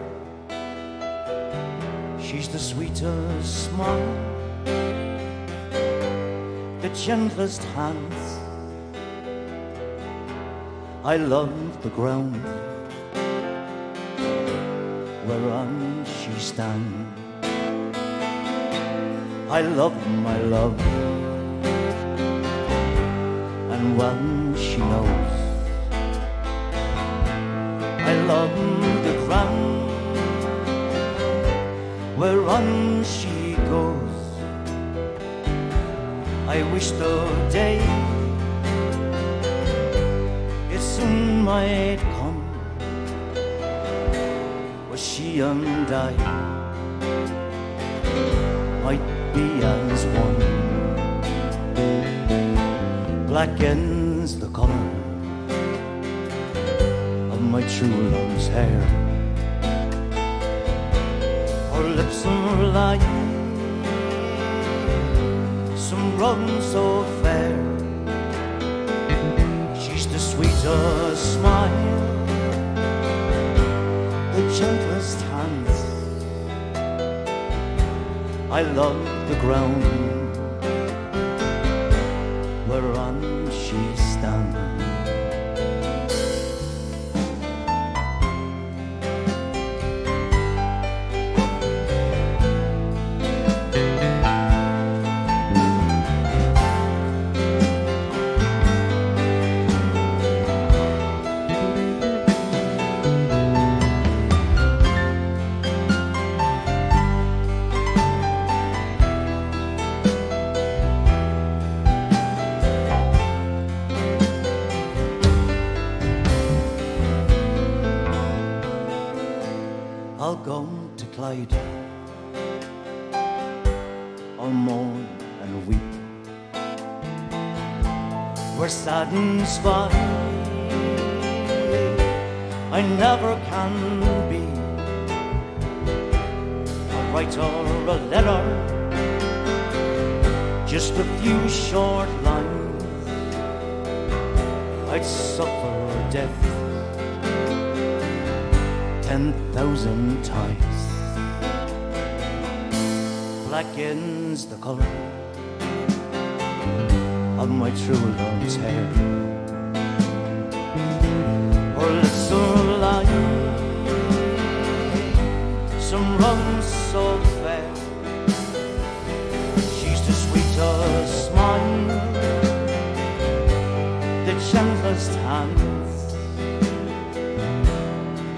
She's the sweetest smile, the gentlest hands. I love the ground whereon she stands. I love my love, and well she knows. I love the ground whereon she goes. I wish the day it soon might come, where she and I might be as one. Blackens the color of my true love's hair. Her lips are like some robin so fair. She's the sweetest smile, the gentlest hands. I love the ground whereon she stands. I'll go to Clyde. I'll mourn and weep where sadden's fine. I never can be a writer or a letter, just a few short lines. I'd suffer death 10,000 times. Blackens the colour of my true love's hair. Or little line, some run so fair. She's the sweetest smile, the gentlest hands.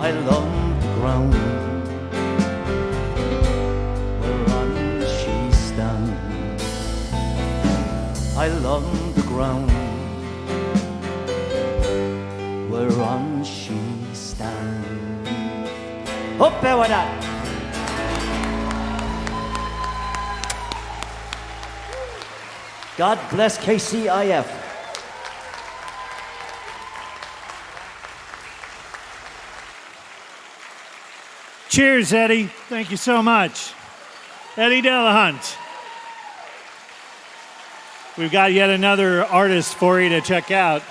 I love the ground whereon she stands. I love the ground whereon she stands. Up there with that. God bless KCIF. Cheers, Eddie. Thank you so much. Eddie Delahunt. We've got yet another artist for you to check out.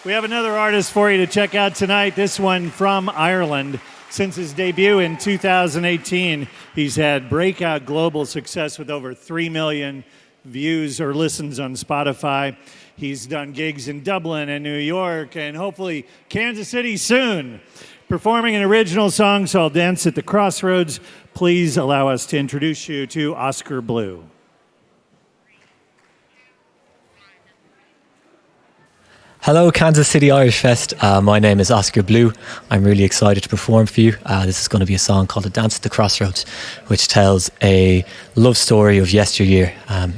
We have another artist for you to check out tonight, this one from Ireland. Since his debut in 2018, he's had breakout global success with over 3 million views or listens on Spotify. He's done gigs in Dublin and New York and hopefully Kansas City soon. Performing an original song called Dance at the Crossroads, please allow us to introduce you to Oscar Blue. Hello, Kansas City Irish Fest. My name is Oscar Blue. I'm really excited to perform for you. This is going to be a song called A Dance at the Crossroads, which tells a love story of yesteryear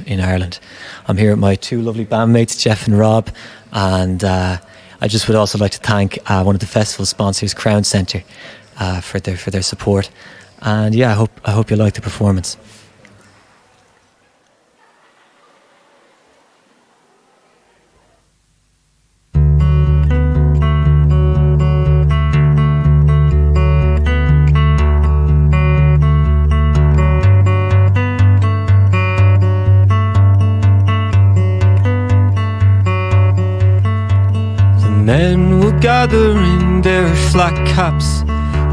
in Ireland. I'm here with my two lovely bandmates, Jeff and Rob, and I just would also like to thank one of the festival sponsors, Crown Centre, for their support. And yeah, I hope you like the performance. Men will gather in their flat caps.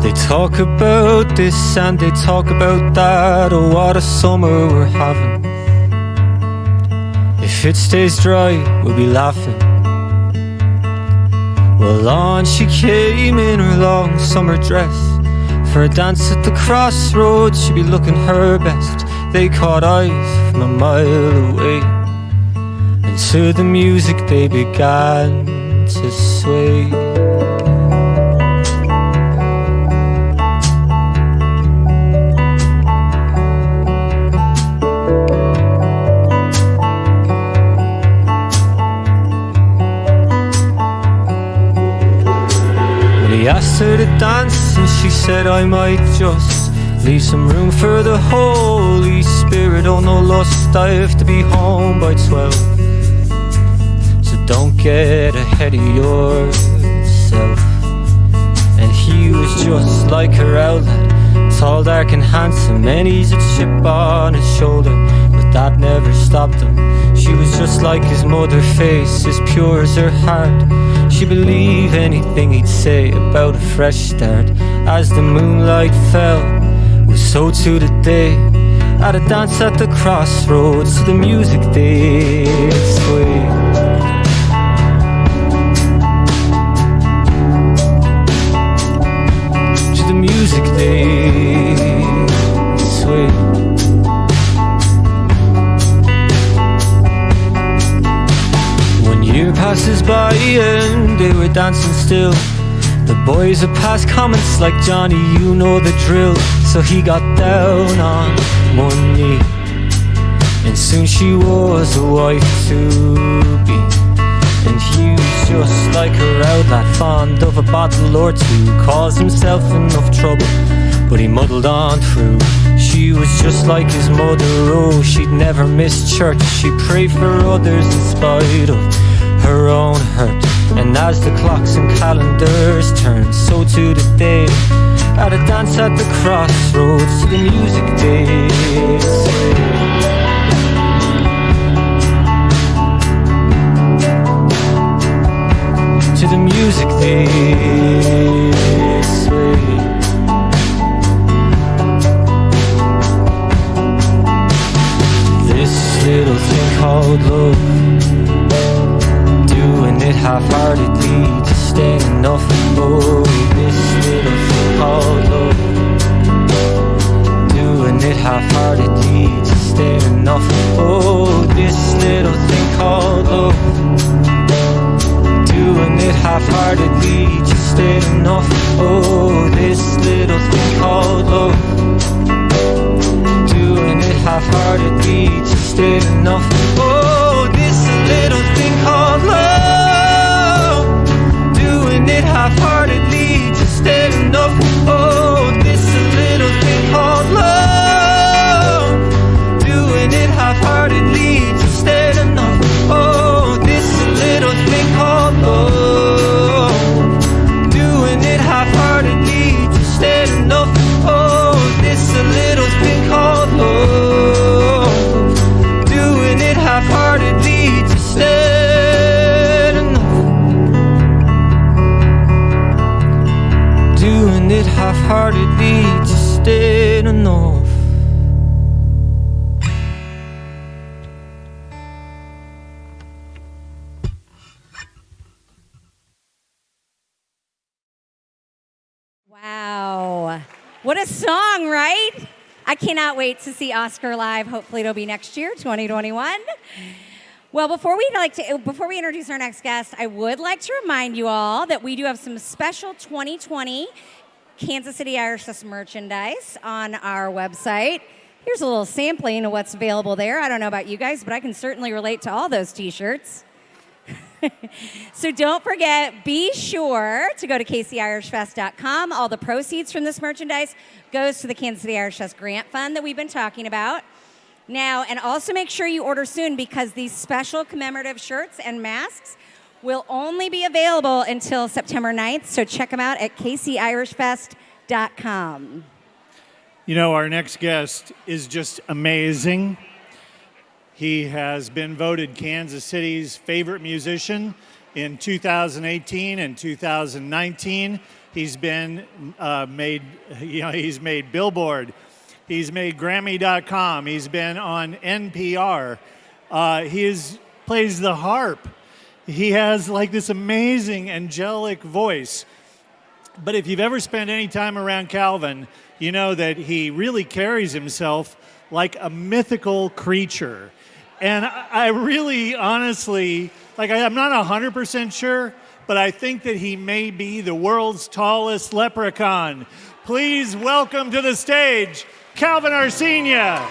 They talk about this and they talk about that. Oh, what a summer we're having. If it stays dry, we'll be laughing. Well, on she came in her long summer dress for a dance at the crossroads. She'd be looking her best. They caught eyes from a mile away, and to the music they began to sway. When he asked her to dance and she said I might just leave some room for the Holy Spirit. Oh no lust, I have to be home by 12. Don't get ahead of yourself. And he was just like her outlet, tall, dark and handsome, and he's a chip on his shoulder, but that never stopped him. She was just like his mother face, as pure as her heart. She believed anything he'd say about a fresh start. As the moonlight fell, was so to the day, at a dance at the crossroads, to the music they sway. Music they sway. One year passes by and they were dancing still. The boys would pass comments like, Johnny, you know the drill. So he got down on one knee, and soon she was a wife to be. And he was just like her outlet, fond of a bottle or two, caused himself enough trouble, but he muddled on through. She was just like his mother, oh, she'd never miss church. She'd pray for others in spite of her own hurt. And as the clocks and calendars turned, so too did they, at a dance at the crossroads, to the music they swayed. To the music they sway. This little thing called love, doing it half-heartedly just ain't enough. Oh, this little thing called love, doing it half-heartedly just ain't enough. Oh, this little thing called love, doing it half-heartedly just ain't enough. Oh, this little thing called love, doing it half-heartedly just ain't enough. Oh, this little thing called love, doing it half-heartedly just ain't enough. Oh, this little thing called love, doing it half-heartedly just ain't enough. Oh, this little thing called love, doing it half-heartedly just ain't enough. Oh, this little thing called love, doing it half-heartedly just ain't enough. Doing it half-heartedly just ain't enough. Wow. What a song, right? I cannot wait to see Oscar live. Hopefully it'll be next year, 2021. Well, before we introduce our next guest, I would like to remind you all that we do have some special 2020 Kansas City Irish Fest merchandise on our website. Here's a little sampling of what's available there. I don't know about you guys, but I can certainly relate to all those t-shirts. So don't forget, be sure to go to kcirishfest.com. All the proceeds from this merchandise goes to the Kansas City Irish Fest Grant Fund that we've been talking about. Now, and also make sure you order soon because these special commemorative shirts and masks will only be available until September 9th. So check them out at kcirishfest.com. You know, our next guest is just amazing. He has been voted Kansas City's favorite musician in 2018 and 2019. He's been he's made Billboard. He's made Grammy.com. He's been on NPR. He plays the harp. He has like this amazing angelic voice. But if you've ever spent any time around Calvin, you know that he really carries himself like a mythical creature. And I really, honestly, I'm not 100% sure, but I think that he may be the world's tallest leprechaun. Please welcome to the stage, Calvin Arsenia.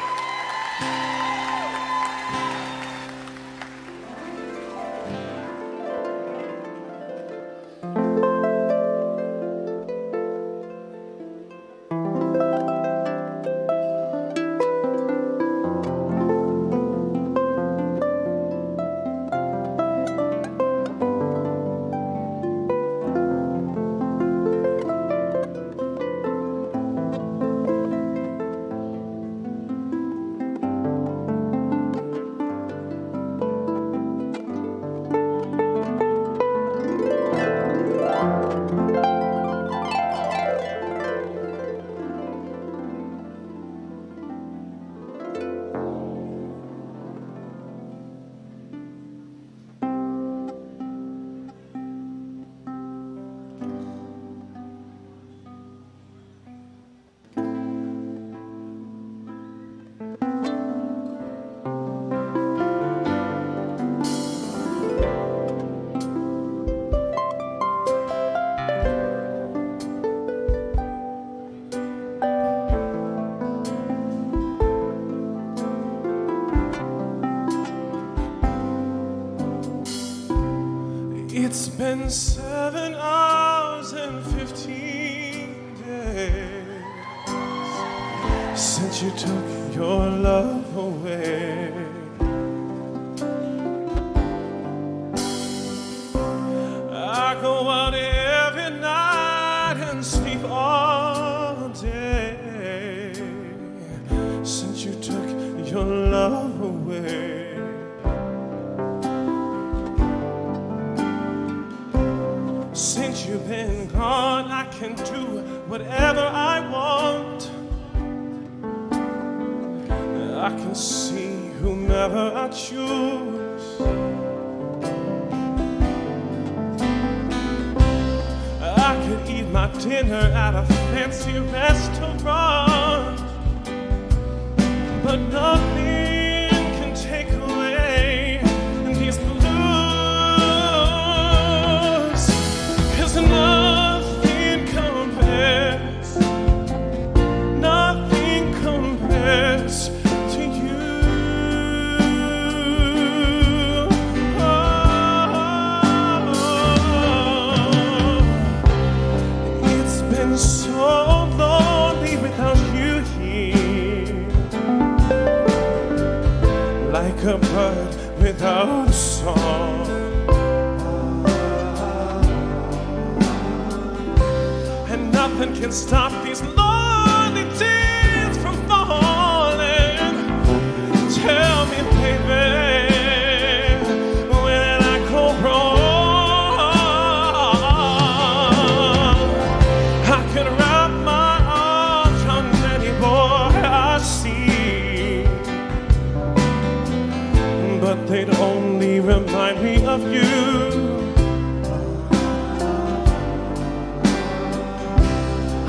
It's been 7 hours and 15 days since you took your love away. I go out every night and sleep all day since you took your love away. Since you've been gone, I can do whatever I want. I can see whomever I choose. I could eat my dinner at a fancy restaurant, but nothing can take away these blues. 'Cause nothing compares, nothing compares to you. It's been so lonely without you here, like a bird without a song. And nothing can stop these lonely tears from falling. Tell me, baby, where did I go wrong? I could wrap my arms around any boy I see, but they'd only remind me of you.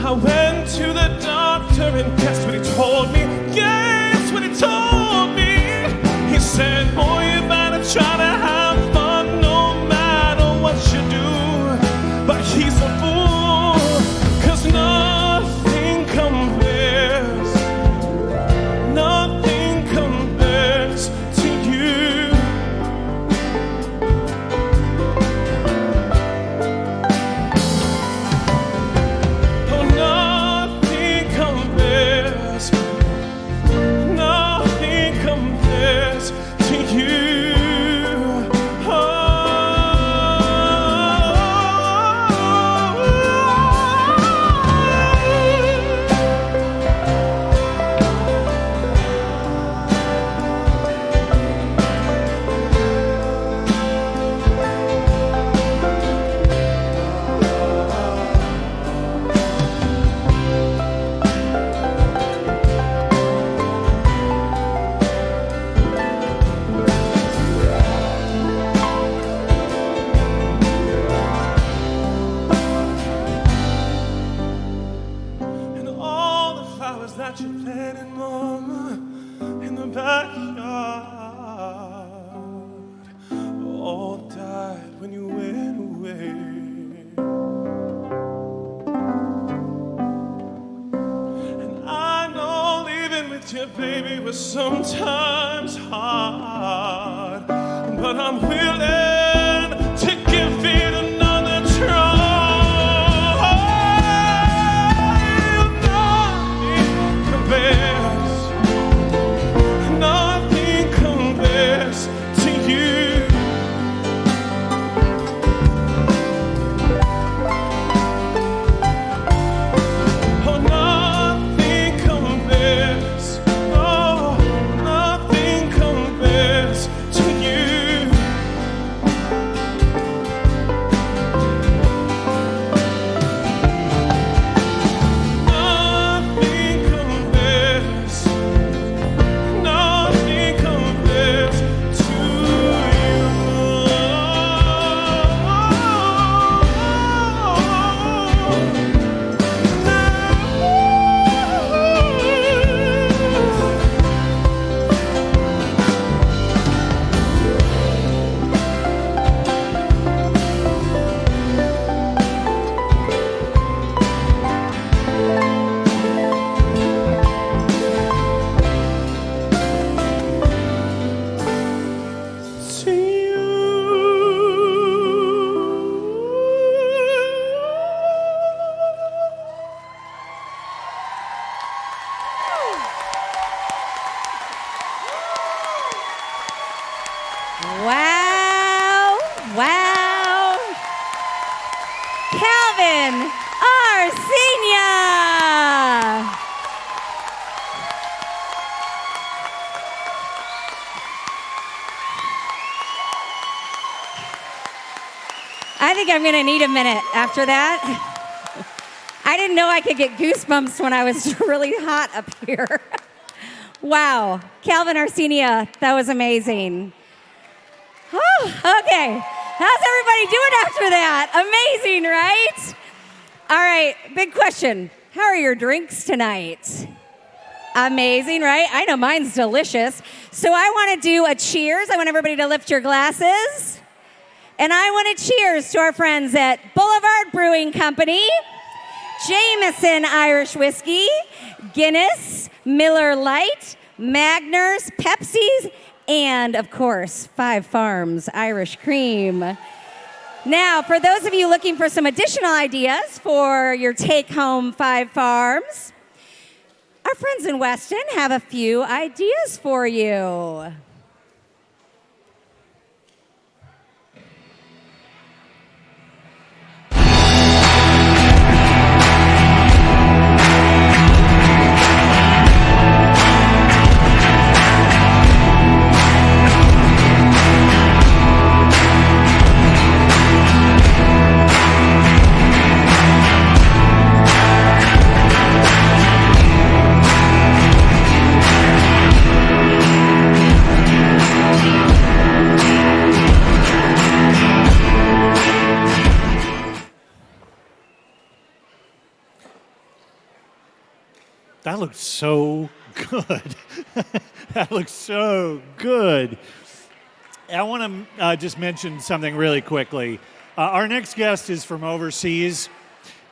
I went to the doctor and guess what he told me? Guess what he told me? He said, boy, you better try to have fun no matter what you do. But he's a fool, 'cause nothing compares, nothing compares to you. Oh, nothing compares, nothing compares to you. And all the flowers that you planted, Mama, in the backyard, all died when you went away. And I know living with your baby was sometimes hard, but I'm willing to give it another try. Nothing compares to you. Oh, nothing compares. Oh, nothing compares to you. Nothing compares. Nothing compares to Wow. Wow. Calvin Arsenia. I think I'm going to need a minute after that. I didn't know I could get goosebumps when I was really hot up here. Wow. Calvin Arsenia, that was amazing. Oh, okay. How's everybody doing after that? Amazing, right? All right, big question. How are your drinks tonight? Amazing, right? I know mine's delicious. So I want to do a cheers. I want everybody to lift your glasses. And I want to cheers to our friends at Boulevard Brewing Company, Jameson Irish Whiskey, Guinness, Miller Lite, Magners, Pepsi's, and of course, Five Farms Irish Cream. Now, for those of you looking for some additional ideas for your take-home Five Farms, our friends in Weston have a few ideas for you. That looks so good. That looks so good. I want to just mention something really quickly. Our next guest is from overseas,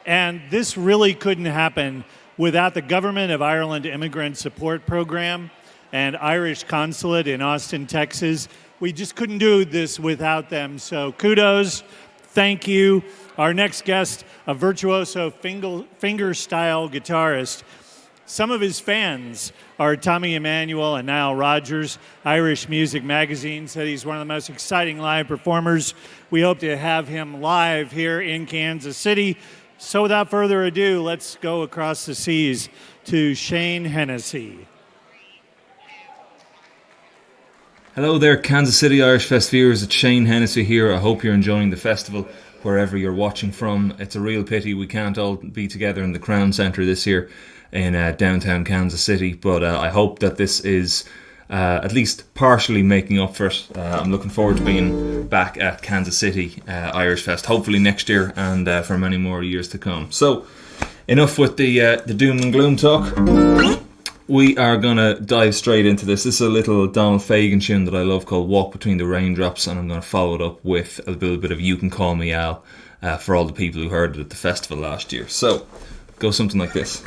and this really couldn't happen without the Government of Ireland Immigrant Support Program and Irish Consulate in Austin, Texas. We just couldn't do this without them, so kudos, thank you. Our next guest, a virtuoso finger-style guitarist. Some of his fans are Tommy Emmanuel and Nile Rodgers. Irish Music Magazine said he's one of the most exciting live performers. We hope to have him live here in Kansas City. So without further ado, let's go across the seas to Shane Hennessy. Hello there, Kansas City Irish Fest viewers. It's Shane Hennessy here. I hope you're enjoying the festival wherever you're watching from. It's a real pity we can't all be together in the Crown Centre this year in downtown Kansas City, but I hope that this is at least partially making up for it. I'm looking forward to being back at Kansas City Irish Fest, hopefully next year and for many more years to come. So, enough with the doom and gloom talk. We are going to dive straight into this. This is a little Donald Fagen tune that I love called Walk Between the Raindrops, and I'm going to follow it up with a little bit of You Can Call Me Al for all the people who heard it at the festival last year. So, go something like this.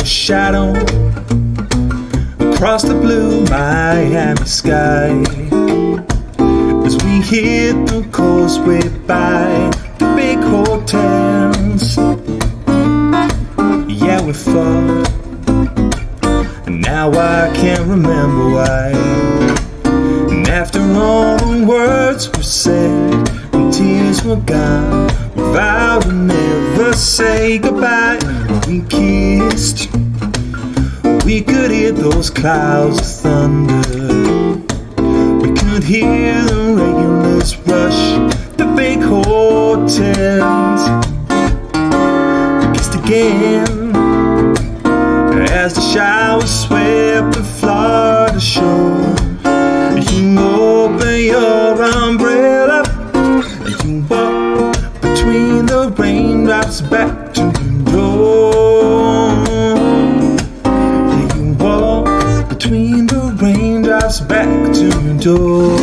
Shadow across the blue Miami sky as we hit the causeway by the big hotels. Yeah, we fought, and now I can't remember why. And after all the words were said and tears were gone, we vowed to never say goodbye. We kissed. We could hear those clouds of thunder. We could hear the regulars rush the big hotels. We kissed again as the showers swept the Florida shore. You open your umbrella and you walk between the raindrops back to the door. Between the raindrops back to the door.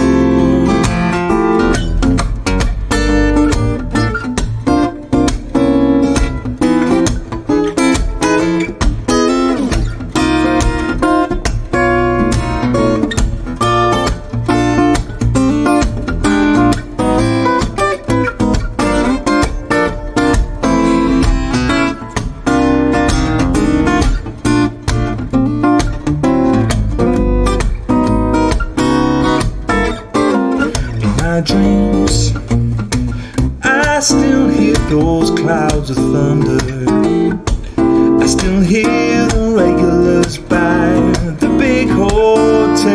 those clouds of thunder. I still hear the regulars by the big hotels.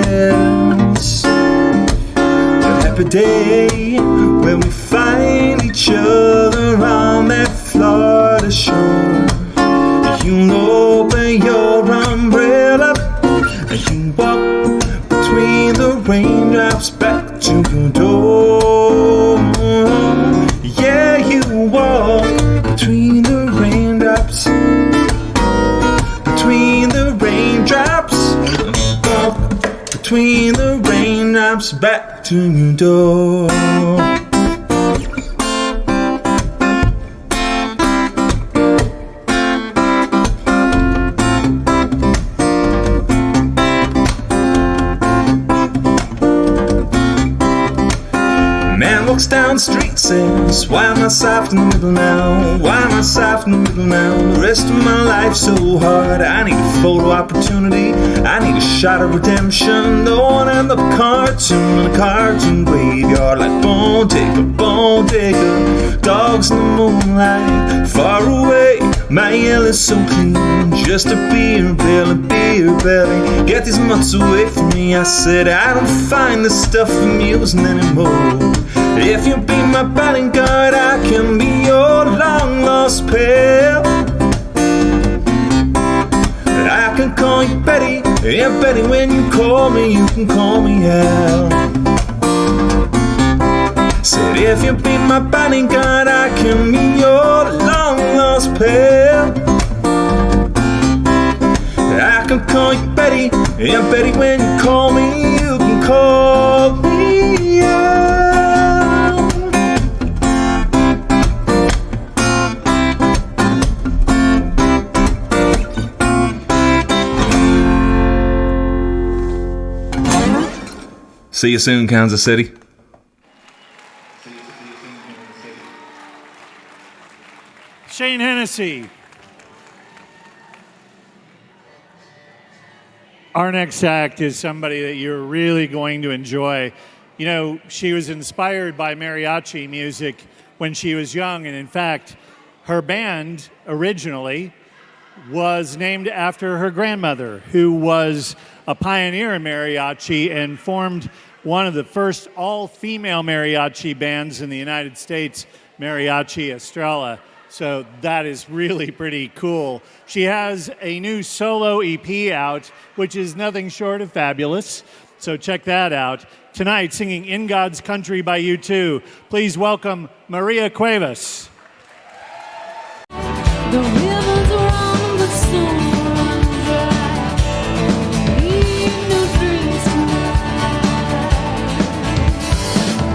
A happy day when we find each other on that Florida shore. You'll open your umbrella and you walk between the raindrops back to your door. Yeah, you walk between the raindrops, between the raindrops, walk between the raindrops back to your door. Walks down the street, says, why am I soft in the middle now? Why am I soft in the middle now? The rest of my life's so hard. I need a photo opportunity, I need a shot of redemption. The one on the cartoon, in a cartoon graveyard, like bone digger, dogs in the moonlight, far away. My yell is so clean, just a beer belly. Get these mutts away from me, I said. I don't find this stuff amusing anymore. If you be my bodyguard, I can be your long lost pal. I can call you Betty, yeah Betty, when you call me, you can call me Al. Said if you be my bodyguard, I can be your long lost pal. I can call you Betty, yeah Betty, when you call me, you can call me Al. See you soon, Kansas City. Shane Hennessy. Our next act is somebody that you're really going to enjoy. You know, she was inspired by mariachi music when she was young, and in fact, her band originally was named after her grandmother, who was a pioneer in mariachi and formed one of the first all-female mariachi bands in the United States, Mariachi Estrella. So that is really pretty cool. She has a new solo EP out, which is nothing short of fabulous. So check that out. Tonight, singing In God's Country by U2. Please welcome Maria Cuevas. The rivers run, but soon run dry. Leave no dreams to die.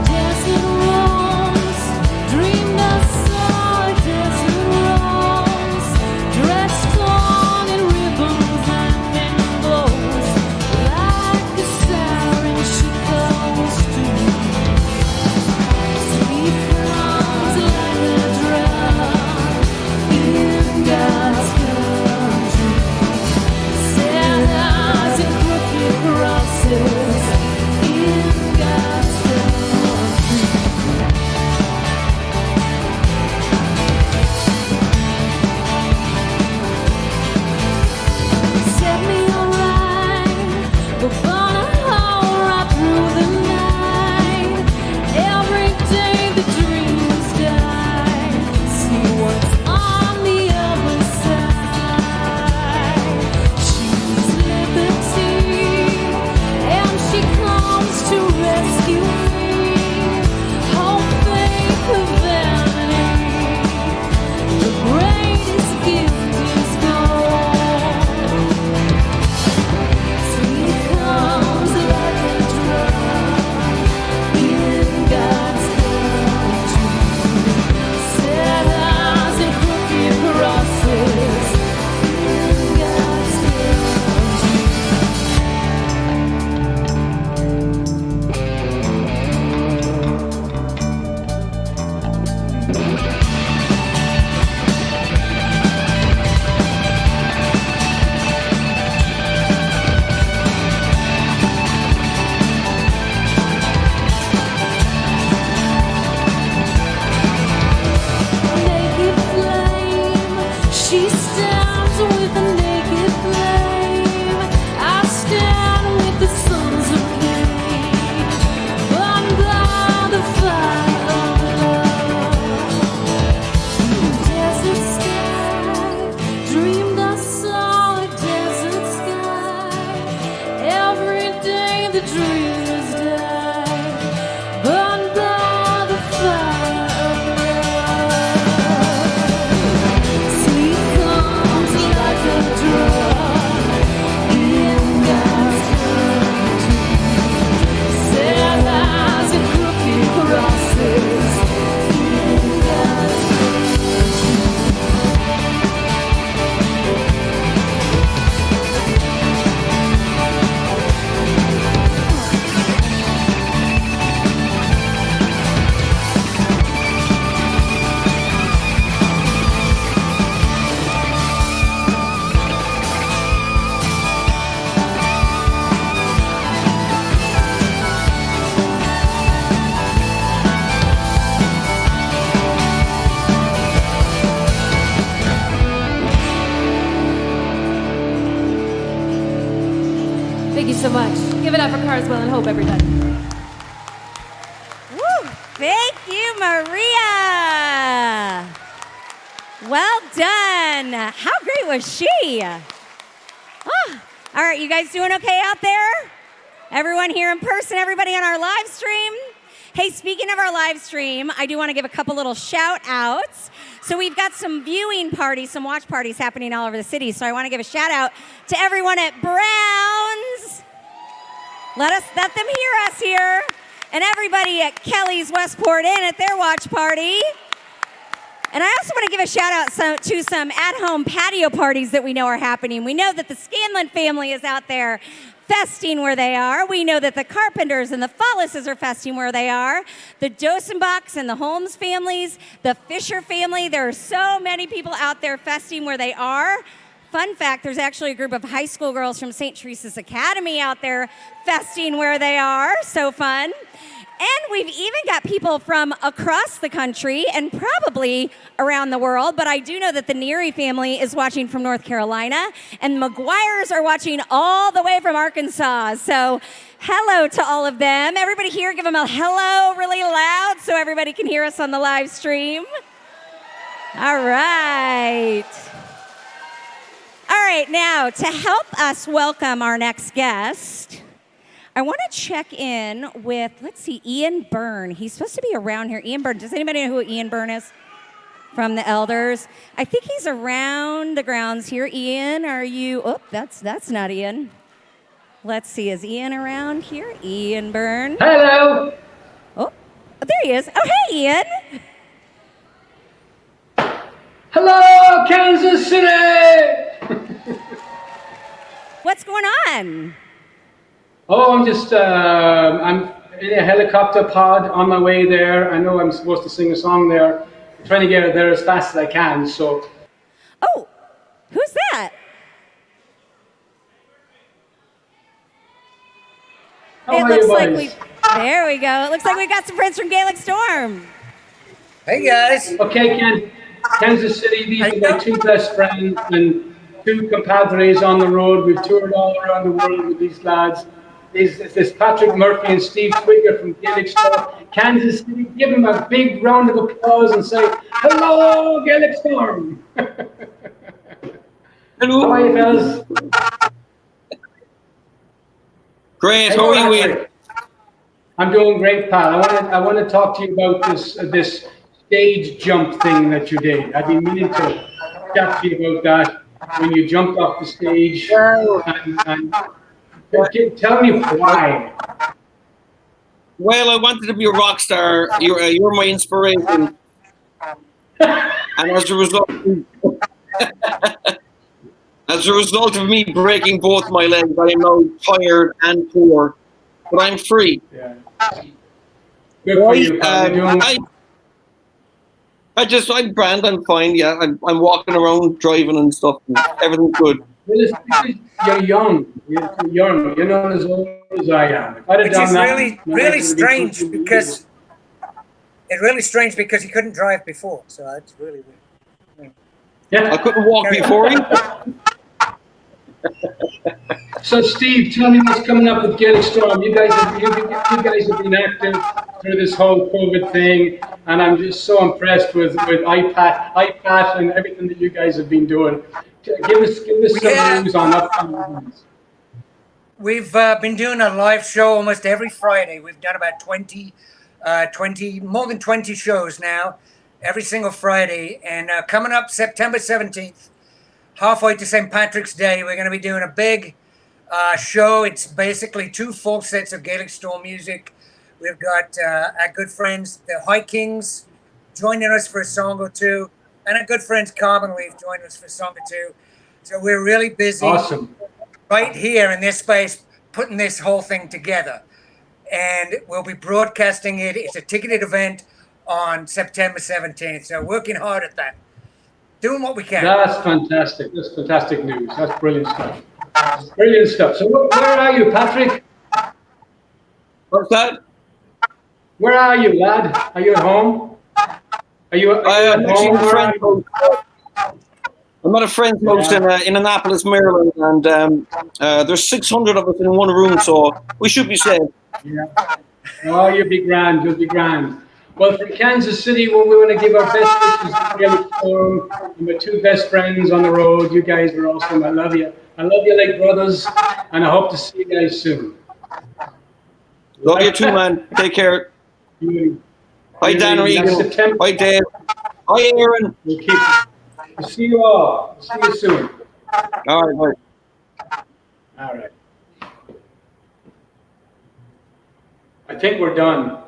Desert roams, dreamed I saw desert roams. Dressed strong in ribbons and rainbows. Like the siren she goes to. Sweet comes like a drug. In Thank you so much. Give it up for Carswell and Hope, everybody. Woo! Thank you, Maria. Well done. How great was she? Oh, all right, you guys doing okay out there? Everyone here in person, everybody on our live stream? Hey, speaking of our live stream, I do want to give a couple little shout outs. So we've got some viewing parties, some watch parties happening all over the city. So I want to give a shout out to everyone at Brown's. Let them hear us here. And everybody at Kelly's Westport Inn at their watch party. And I also want to give a shout out to some at-home patio parties that we know are happening. We know that the Scanlon family is out there festing where they are. We know that the Carpenters and the Follises are festing where they are. The Dosenbachs and the Holmes families, the Fisher family. There are so many people out there festing where they are. Fun fact, there's actually a group of high school girls from St. Teresa's Academy out there festing where they are. So fun. And we've even got people from across the country and probably around the world, but I do know that the Neary family is watching from North Carolina, and McGuire's are watching all the way from Arkansas. So hello to all of them. Everybody here, give them a hello really loud so everybody can hear us on the live stream. All right. All right, now to help us welcome our next guest, I want to check in with, let's see, Ian Byrne. He's supposed to be around here. Ian Byrne, does anybody know who Ian Byrne is from the Elders? I think he's around the grounds here. Ian, are you, oh, that's not Ian. Let's see, is Ian around here? Ian Byrne. Hello. Oh, there he is. Oh, hey, Ian. Hello, Kansas City. What's going on? Oh, I'm just, I'm in a helicopter pod on my way there. I know I'm supposed to sing a song there. I'm trying to get there as fast as I can, so. Oh, who's that? It looks like there we go. It looks like we got some friends from Gaelic Storm. Hey, guys. Okay, Kansas City, these are my two best friends and two compadres on the road. We've toured all around the world with these lads. This Patrick Murphy and Steve Twigger from Gaelic Storm, Kansas City. Give them a big round of applause and say, hello, Gaelic Storm. Hello. How are you, fellas? Great, how are you? I'm doing great, pal. I want to talk to you about this stage jump thing that you did. I've been meaning to chat to you about that when you jumped off the stage. And tell me why. Well, I wanted to be a rock star. You're my inspiration. And as a result of me breaking both my legs, I am now tired and poor, but I'm free. Yeah. Good for you. I'm grand, I'm fine, yeah. I'm walking around, driving and stuff, and everything's good. You're young. You're young. You're not as old as I am. Which is really strange because he couldn't drive before. So that's really weird. Yeah. I couldn't walk before you. So, Steve, tell me what's coming up with Gaelic Storm. You guys have been active through this whole COVID thing, and I'm just so impressed with iPad and everything that you guys have been doing. Give us some news on upcoming events. We've been doing a live show almost every Friday. We've done about more than 20 shows now, every single Friday. And coming up September 17th, halfway to St. Patrick's Day, we're going to be doing a big show. It's basically 2 full sets of Gaelic Storm music. We've got our good friends, the High Kings, joining us for a song or two. And our good friends Carbon Leaf joined us for a song or two. So we're really busy right here in this space, putting this whole thing together. And we'll be broadcasting it. It's a ticketed event on September 17th. So working hard at that. Doing what we can. That's fantastic. That's fantastic news. That's brilliant stuff. Brilliant stuff. So where are you, Patrick? What's that? Where are you, lad? Are you at home? Are you at home? I'm at a friend's house in Annapolis, Maryland, and there's 600 of us in one room, so we should be safe. Yeah. Oh, you'll be grand. You'll be grand. Well, from Kansas City, we want to give our best wishes to Gaelic Storm and my two best friends on the road. You guys are awesome. I love you. I love you like brothers, and I hope to see you guys soon. Love you too, man. Take care. Hi, Dan Regan. Hi, Dave. Hi, Aaron. We'll see you all. See you soon. All right, bye. All right. I think we're done.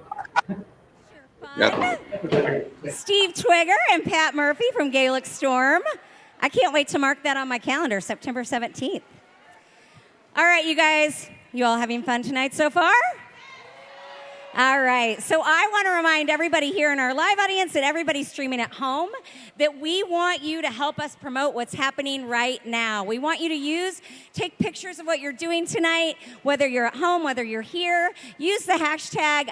Steve Twigger and Pat Murphy from Gaelic Storm. I can't wait to mark that on my calendar, September 17th. All right, you guys, you all having fun tonight so far? All right, so I want to remind everybody here in our live audience and everybody streaming at home that we want you to help us promote what's happening right now. We want you to take pictures of what you're doing tonight, whether you're at home, whether you're here. Use the hashtag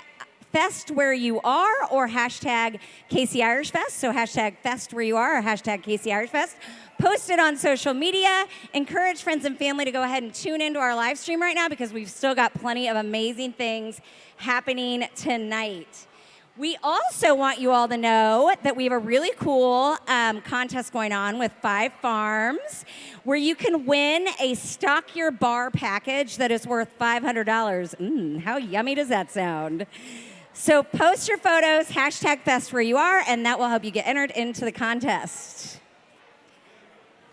Fest where you are or hashtag KC Irish Fest. So hashtag Fest where you are or hashtag KC Irish Fest. Post it on social media. Encourage friends and family to go ahead and tune into our live stream right now because we've still got plenty of amazing things happening tonight. We also want you all to know that we have a really cool contest going on with 5 Farms where you can win a Stock Your Bar package that is worth $500. How yummy does that sound? So post your photos, hashtag Fest where you are, and that will help you get entered into the contest.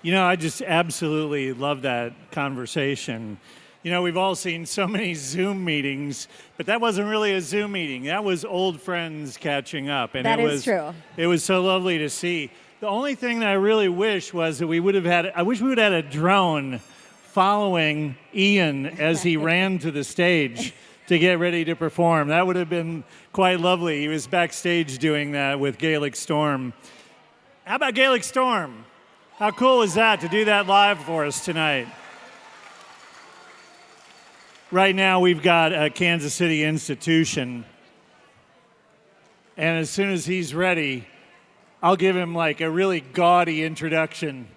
You know, I just absolutely love that conversation. You know, we've all seen so many Zoom meetings, but that wasn't really a Zoom meeting. That was old friends catching up. And that is true. It was so lovely to see. The only thing that I really wish was that I wish we would have had a drone following Ian as he ran to the stage to get ready to perform. That would have been quite lovely. He was backstage doing that with Gaelic Storm. How about Gaelic Storm? How cool is that to do that live for us tonight? Right now we've got a Kansas City institution. And as soon as he's ready, I'll give him like a really gaudy introduction.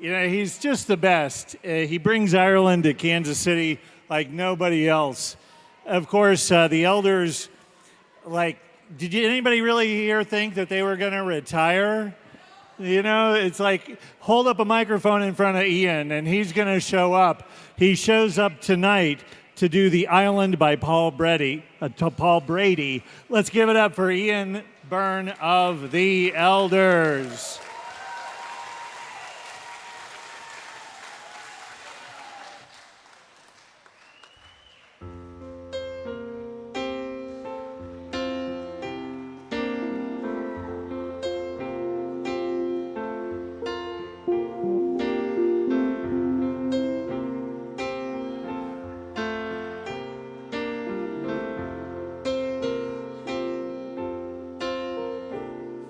You know, he's just the best. He brings Ireland to Kansas City like nobody else. Of course, the elders, did anybody really here think that they were going to retire? You know, it's like, hold up a microphone in front of Ian and he's going to show up. He shows up tonight to do The Island by Paul Brady. Let's give it up for Ian Byrne of the Elders.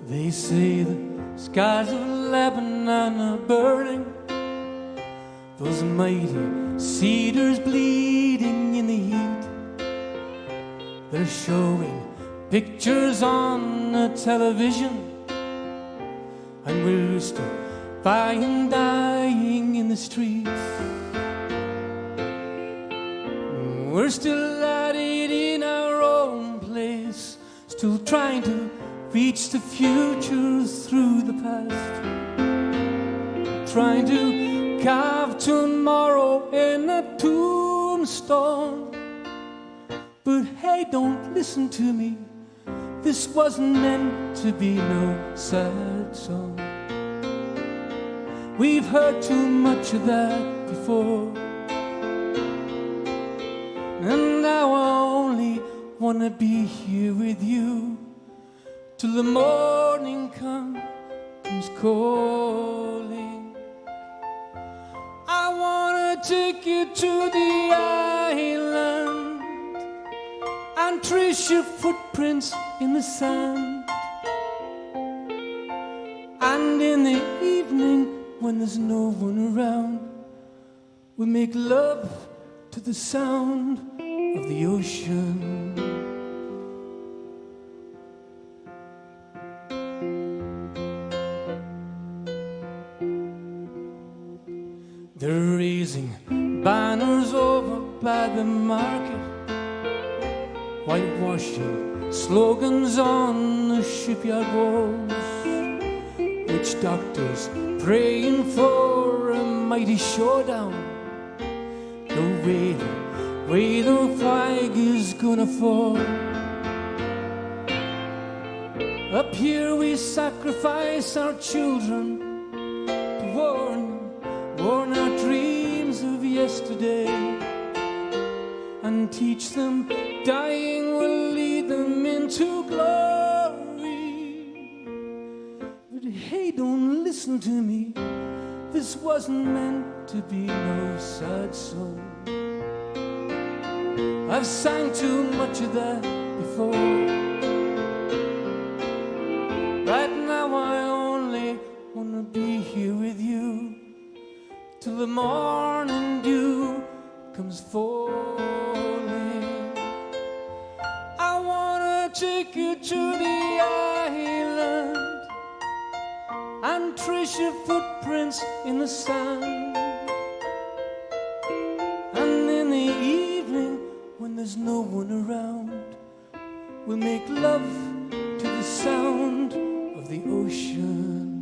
They say the skies of Lebanon are burning, those mighty cedars bleeding in the heat. They're showing pictures on the television, and we're still buying, dying in the streets. We're still at it in our own place, still trying to reach the future through the past, trying to carve tomorrow in a tombstone. But hey, don't listen to me, this wasn't meant to be no sad song. We've heard too much of that before, and now I only wanna be here with you till the morning comes calling. I wanna take you to the island and trace your footprints in the sand. And in the evening, when there's no one around, we make love to the sound of the ocean. by the market, whitewashing slogans on the shipyard walls, witch doctors praying for a mighty showdown. The way the flag is gonna fall. Up here we sacrifice our children to warn our dreams of yesterday, and teach them dying will lead them into glory. But hey, don't listen to me, this wasn't meant to be no sad song. I've sang too much of that before. Right now I only wanna be here with you till the morning dew comes falling. I wanna take you to the island and trace your footprints in the sand. And in the evening, when there's no one around, we'll make love to the sound of the ocean.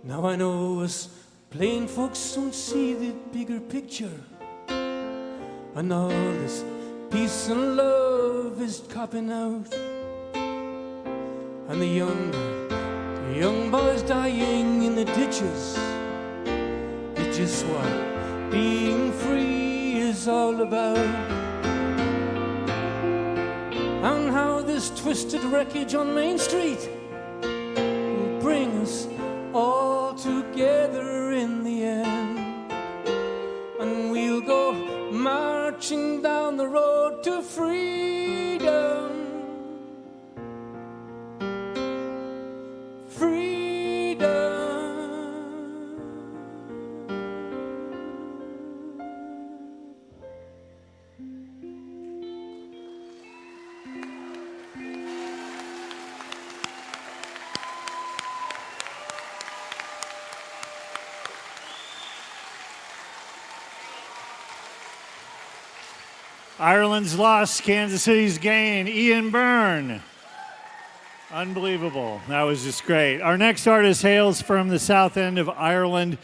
Now I know us plain folks don't see the bigger picture, and all this peace and love is copping out, and the young boys dying in the ditches. It's just what being free is all about, and how this twisted wreckage on Main Street will bring us all together in the end, and we'll go marching down the road to freedom. Ireland's loss, Kansas City's gain. Ian Byrne. Unbelievable. That was just great. Our next artist hails from the south end of Ireland.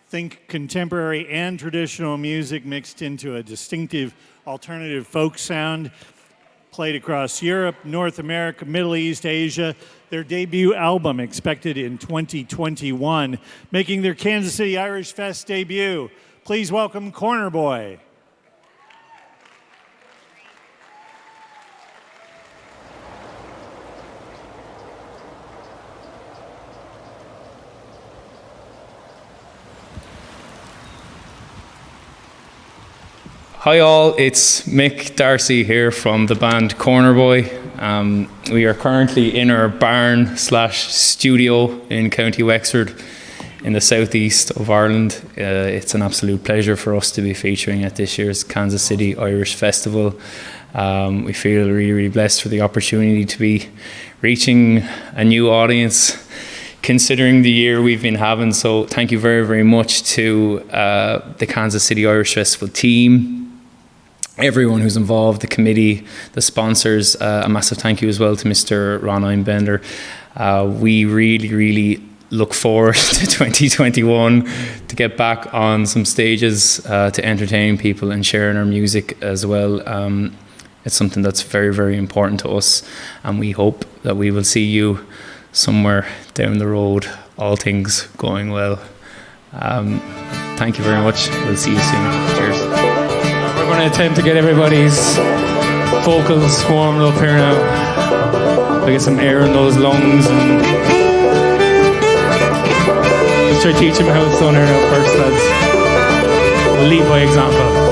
Think contemporary and traditional music mixed into a distinctive alternative folk sound. Played across Europe, North America, Middle East, Asia. Their debut album expected in 2021, making their Kansas City Irish Fest debut. Please welcome Corner Boy. Hi all, it's Mick Darcy here from the band Corner Boy. We are currently in our barn/studio in County Wexford in the southeast of Ireland. It's an absolute pleasure for us to be featuring at this year's Kansas City Irish Festival. We feel really, really blessed for the opportunity to be reaching a new audience considering the year we've been having. So thank you very, very much to the Kansas City Irish Festival team, everyone who's involved, the committee, the sponsors. A massive thank you as well to Mr. Ron Einbender. We really, really look forward to 2021 to get back on some stages to entertain people and sharing our music as well. It's something that's very, very important to us, and we hope that we will see you somewhere down the road, all things going well. Thank you very much. We'll see you soon. Cheers. We're going to attempt to get everybody's vocals warmed up here now. I get some air in those lungs and let's try teaching me how it's done here now first, lads. We'll lead by example.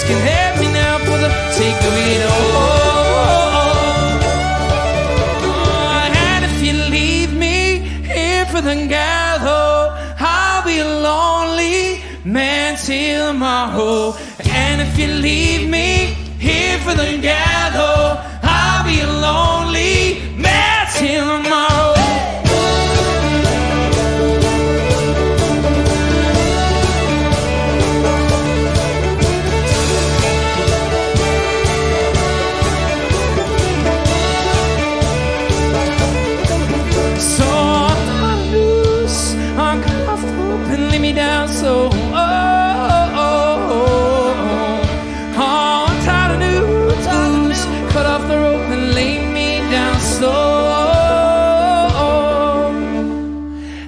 Can help me now for the sake of it all. And if you leave me here for the gallows, I'll be a lonely man till tomorrow. And if you leave me here for the gallows, I'll be a lonely man till tomorrow. Down so I'm tired of news. Cut off the rope and lay me down slow.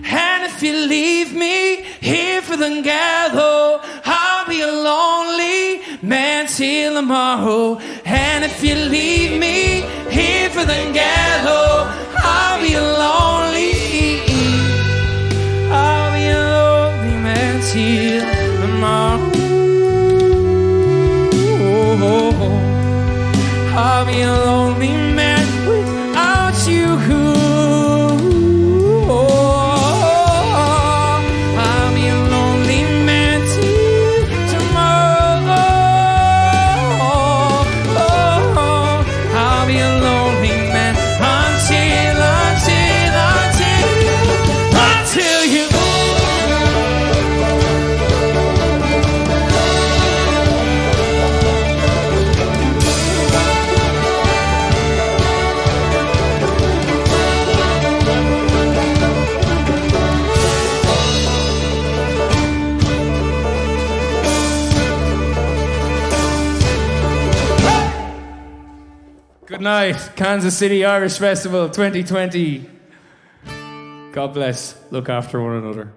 And if you leave me here for the gallows, I'll be a lonely man till tomorrow. And if you leave me here for the gallows, I'll be a lonely. Till tomorrow, I'll be a lonely man without you. I'll be a lonely man till tomorrow. I'll be a lonely man until you. Good night, Kansas City Irish Festival 2020. God bless. Look after one another.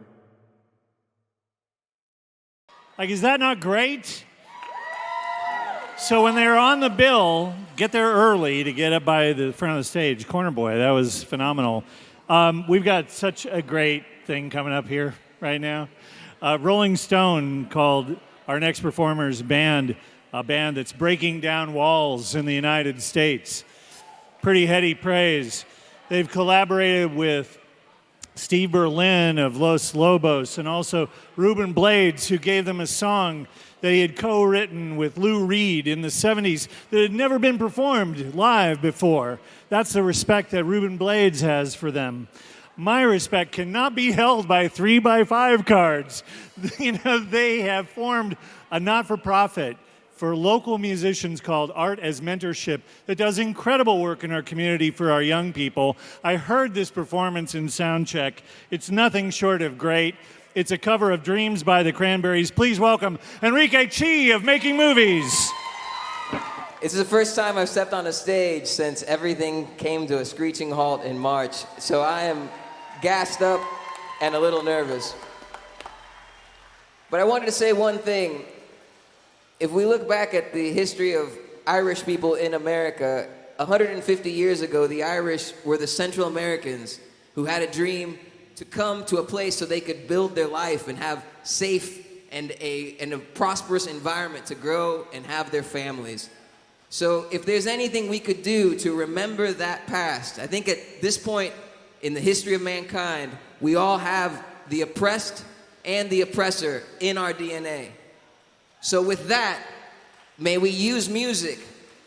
Like, is that not great? So when they were on the bill, get there early to get up by the front of the stage. Corner Boy, that was phenomenal. We've got such a great thing coming up here right now. Rolling Stone called our next performer's band a band that's breaking down walls in the United States. Pretty heady praise. They've collaborated with Steve Berlin of Los Lobos and also Ruben Blades, who gave them a song that he had co-written with Lou Reed in the 70s that had never been performed live before. That's the respect that Ruben Blades has for them. My respect cannot be held by 3x5 cards. You know, they have formed a not-for-profit for local musicians called Art as Mentorship that does incredible work in our community for our young people. I heard this performance in Soundcheck. It's nothing short of great. It's a cover of Dreams by the Cranberries. Please welcome Enrique Chi of Making Movies. This is the first time I've stepped on a stage since everything came to a screeching halt in March, so I am gassed up and a little nervous. But I wanted to say one thing. If we look back at the history of Irish people in America, 150 years ago, the Irish were the Central Americans who had a dream to come to a place so they could build their life and have safe and a prosperous environment to grow and have their families. So if there's anything we could do to remember that past, I think at this point in the history of mankind, we all have the oppressed and the oppressor in our DNA. So with that, may we use music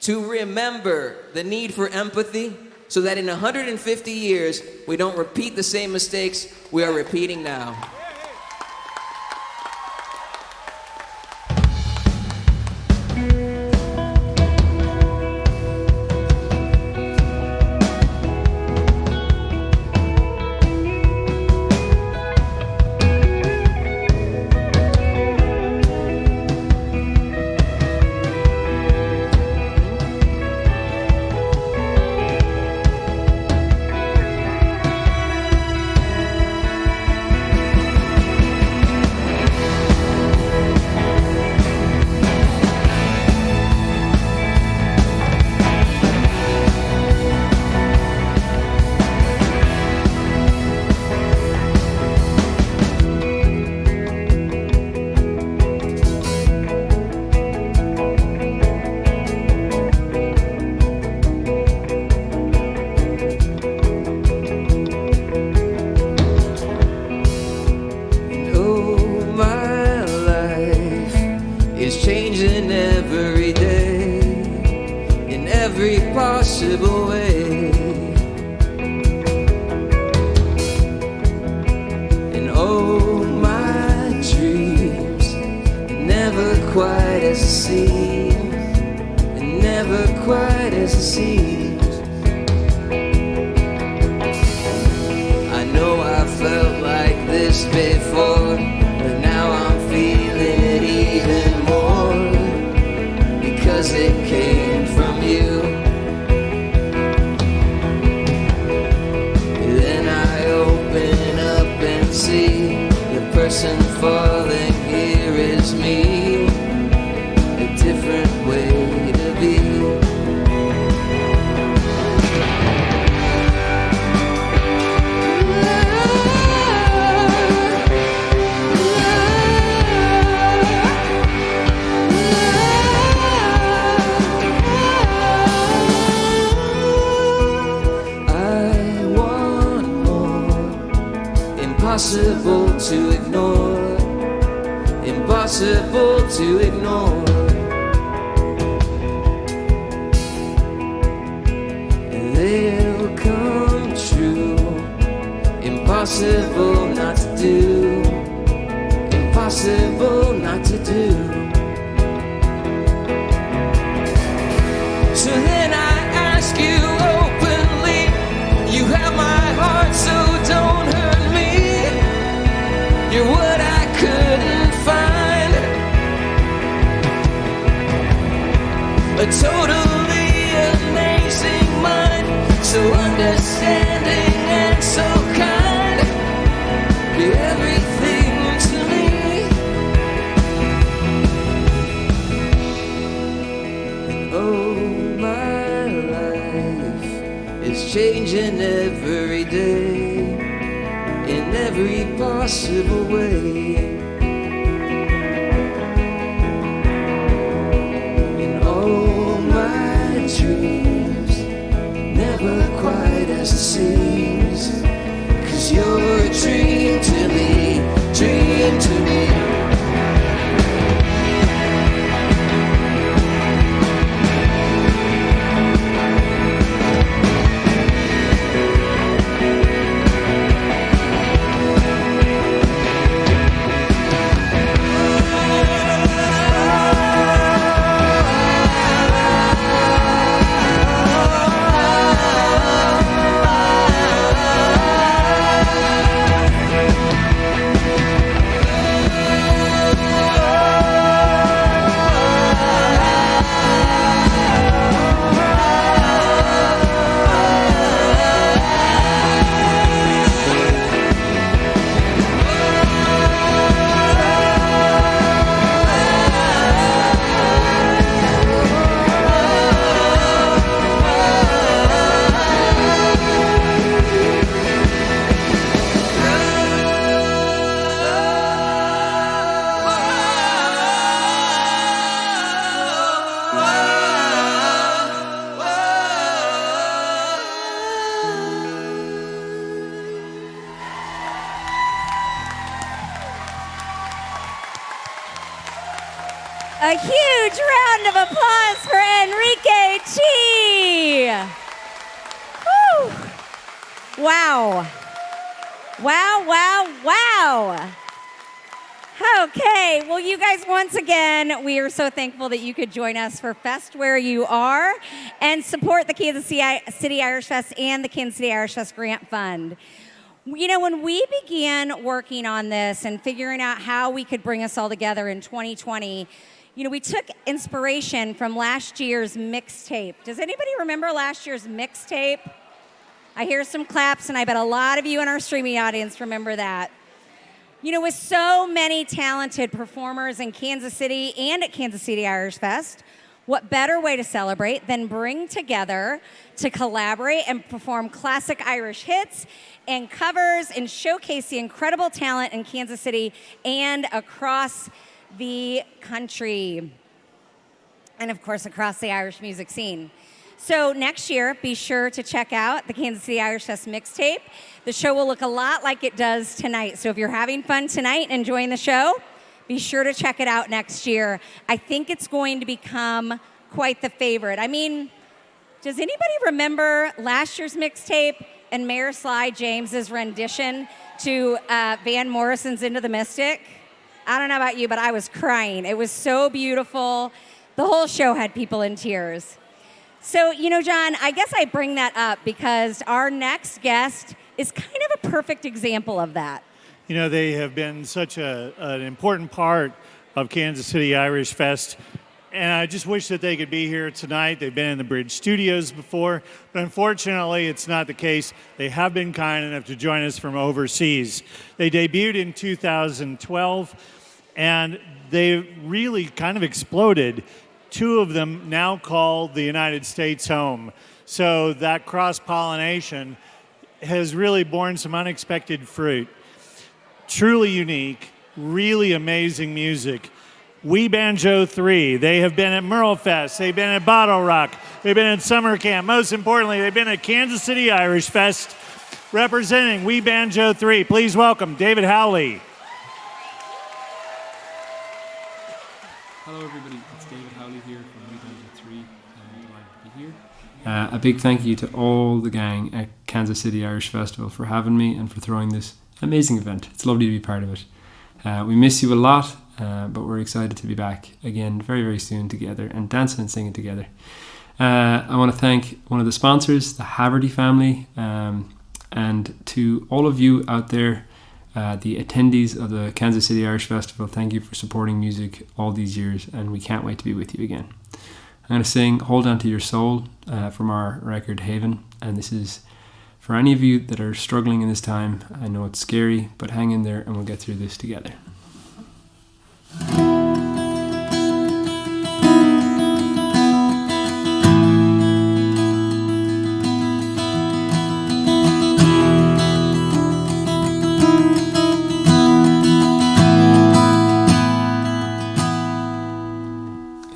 to remember the need for empathy so that in 150 years, we don't repeat the same mistakes we are repeating now. Possible way, and oh, my dreams never quite as it seems, and never quite as it seems. I know I felt like this before, but now I'm feeling it even more, because it came from you. See, the person falling here is me, a different way to be. Impossible to ignore, impossible to ignore. They'll come true, impossible not to do, impossible not to do. So then I ask you openly, you have my heart, so don't hurt me. You're what I couldn't find, a totally amazing mind, so understanding and so kind. You're everything to me, and oh, my life is changing every day, in every possible way. And all my dreams never quite as it seems, 'cause you're a dream to me, dream to me. a huge round of applause for Enrique Chi. Woo. Wow. Wow, wow, wow. Okay, well, you guys, once again, we are so thankful that you could join us for Fest Where You Are and support the Kansas City Irish Fest and the Kansas City Irish Fest Grant Fund. You know, when we began working on this and figuring out how we could bring us all together in 2020, you know, we took inspiration from last year's mixtape. Does anybody remember last year's mixtape? I hear some claps, and I bet a lot of you in our streaming audience remember that. You know, with so many talented performers in Kansas City and at Kansas City Irish Fest, what better way to celebrate than bring together to collaborate and perform classic Irish hits and covers and showcase the incredible talent in Kansas City and across the country, and of course across the Irish music scene. So next year, be sure to check out the Kansas City Irish Fest mixtape. The show will look a lot like it does tonight. So if you're having fun tonight and enjoying the show, be sure to check it out next year. I think it's going to become quite the favorite. I mean, does anybody remember last year's mixtape and Mayor Sly James's rendition to Van Morrison's Into the Mystic? I don't know about you, but I was crying. It was so beautiful. The whole show had people in tears. So, you know, John, I guess I bring that up because our next guest is kind of a perfect example of that. You know, they have been such an important part of Kansas City Irish Fest, and I just wish that they could be here tonight. They've been in the Bridge Studios before, but unfortunately it's not the case. They have been kind enough to join us from overseas. They debuted in 2012, and they really kind of exploded. Two of them now call the United States home. So that cross-pollination has really borne some unexpected fruit. Truly unique, really amazing music. We Banjo 3, they have been at Merle Fest, they've been at Bottle Rock, they've been at Summer Camp. Most importantly, they've been at Kansas City Irish Fest representing We Banjo 3. Please welcome David Howley. Hello everybody, it's David Howley here from We Banjo 3. I'm delighted to be here. A big thank you to all the gang at Kansas City Irish Festival for having me and for throwing this amazing event. It's lovely to be part of it. We miss you a lot, but we're excited to be back again very, very soon together and dancing and singing together. I want to thank one of the sponsors, the Haverty family, and to all of you out there, the attendees of the Kansas City Irish Festival. Thank you for supporting music all these years, and we can't wait to be with you again. I'm going to sing Hold On To Your Soul from our record Haven, and this is for any of you that are struggling in this time. I know it's scary, but hang in there and we'll get through this together.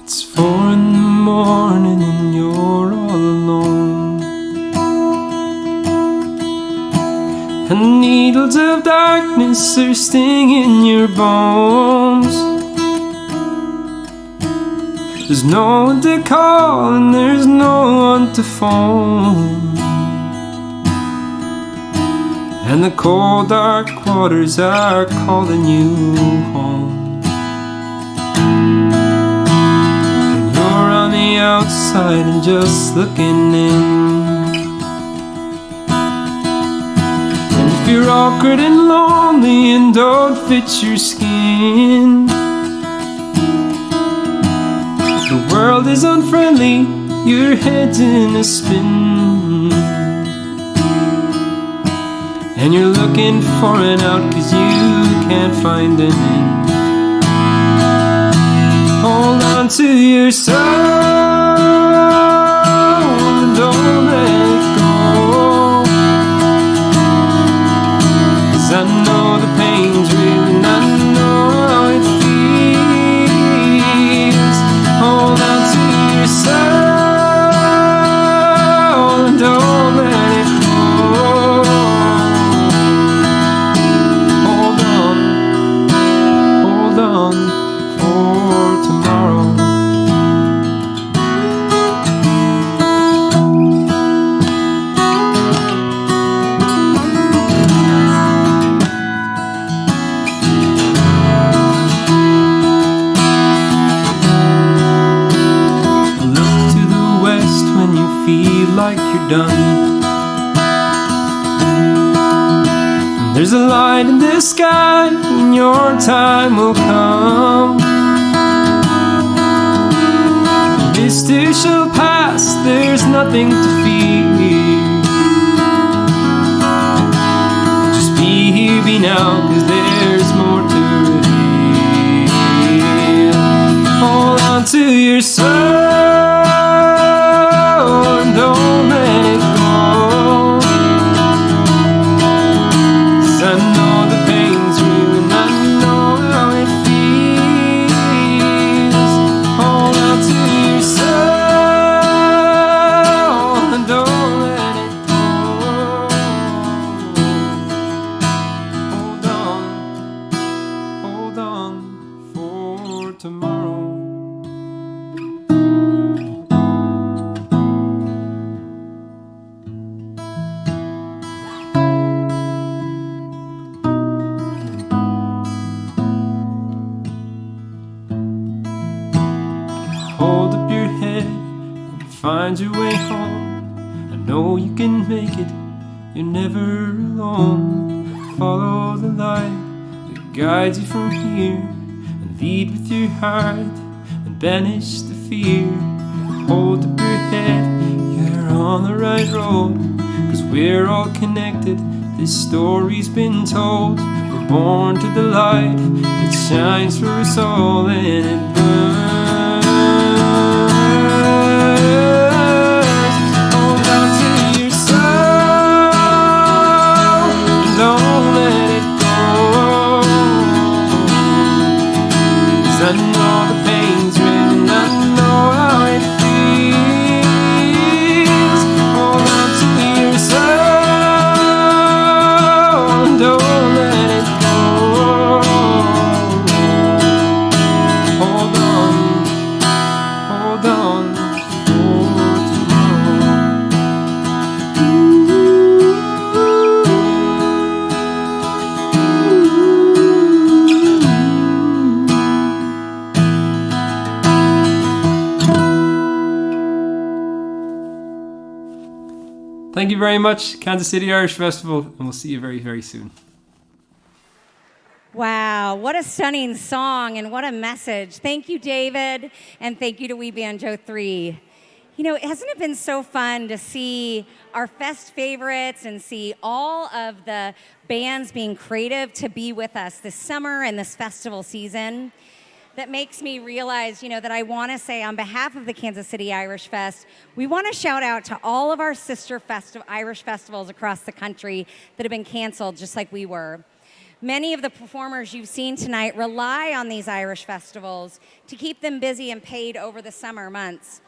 It's 4 in the morning and you're all alone, and needles of darkness are stinging your bones. There's no one to call and there's no one to phone, and the cold dark waters are calling you home. And you're on the outside and just looking in. If you're awkward and lonely and don't fit your skin, the world is unfriendly, your head's in a spin, and you're looking for an out 'cause you can't find an in. Hold on to your soul and don't let it go, 'cause I know the pain's real and I know how it feels. Hold on to your soul and don't let it go. Hold on for tomorrow. like you're done. There's a light in the sky, and your time will come. This too shall pass, there's nothing to fear. Just be here, be now, 'cause there's more to reveal. Hold on to your soul and don't let it go. 'Cause I know the pain's real and I know how it feels. Hold on to your soul and don't let it go. Hold on for tomorrow. Hold up your head and find your way home. I know you can make it, you're never alone. Follow the light that guides you from here, and lead with your heart and banish the fear. Hold up your head, you're on the right road, 'cause we're all connected, this story's been told. We're born to the light that shines for us all, and it burns. Hold on to your soul, don't let it go. 'Cause I know the pain's real and I know how it feels. Hold on to your soul, don't let it go. Hold on for tomorrow. Thank you very much, Kansas City Irish Festival, and we'll see you very, very soon. Wow, what a stunning song and what a message. Thank you, David, and thank you to We Banjo 3. You know, hasn't it been so fun to see our fest favorites and see all of the bands being creative to be with us this summer and this festival season? That makes me realize, you know, that I want to say on behalf of the Kansas City Irish Fest, we want to shout out to all of our sister Irish festivals across the country that have been canceled just like we were. Many of the performers you've seen tonight rely on these Irish festivals to keep them busy and paid over the summer months.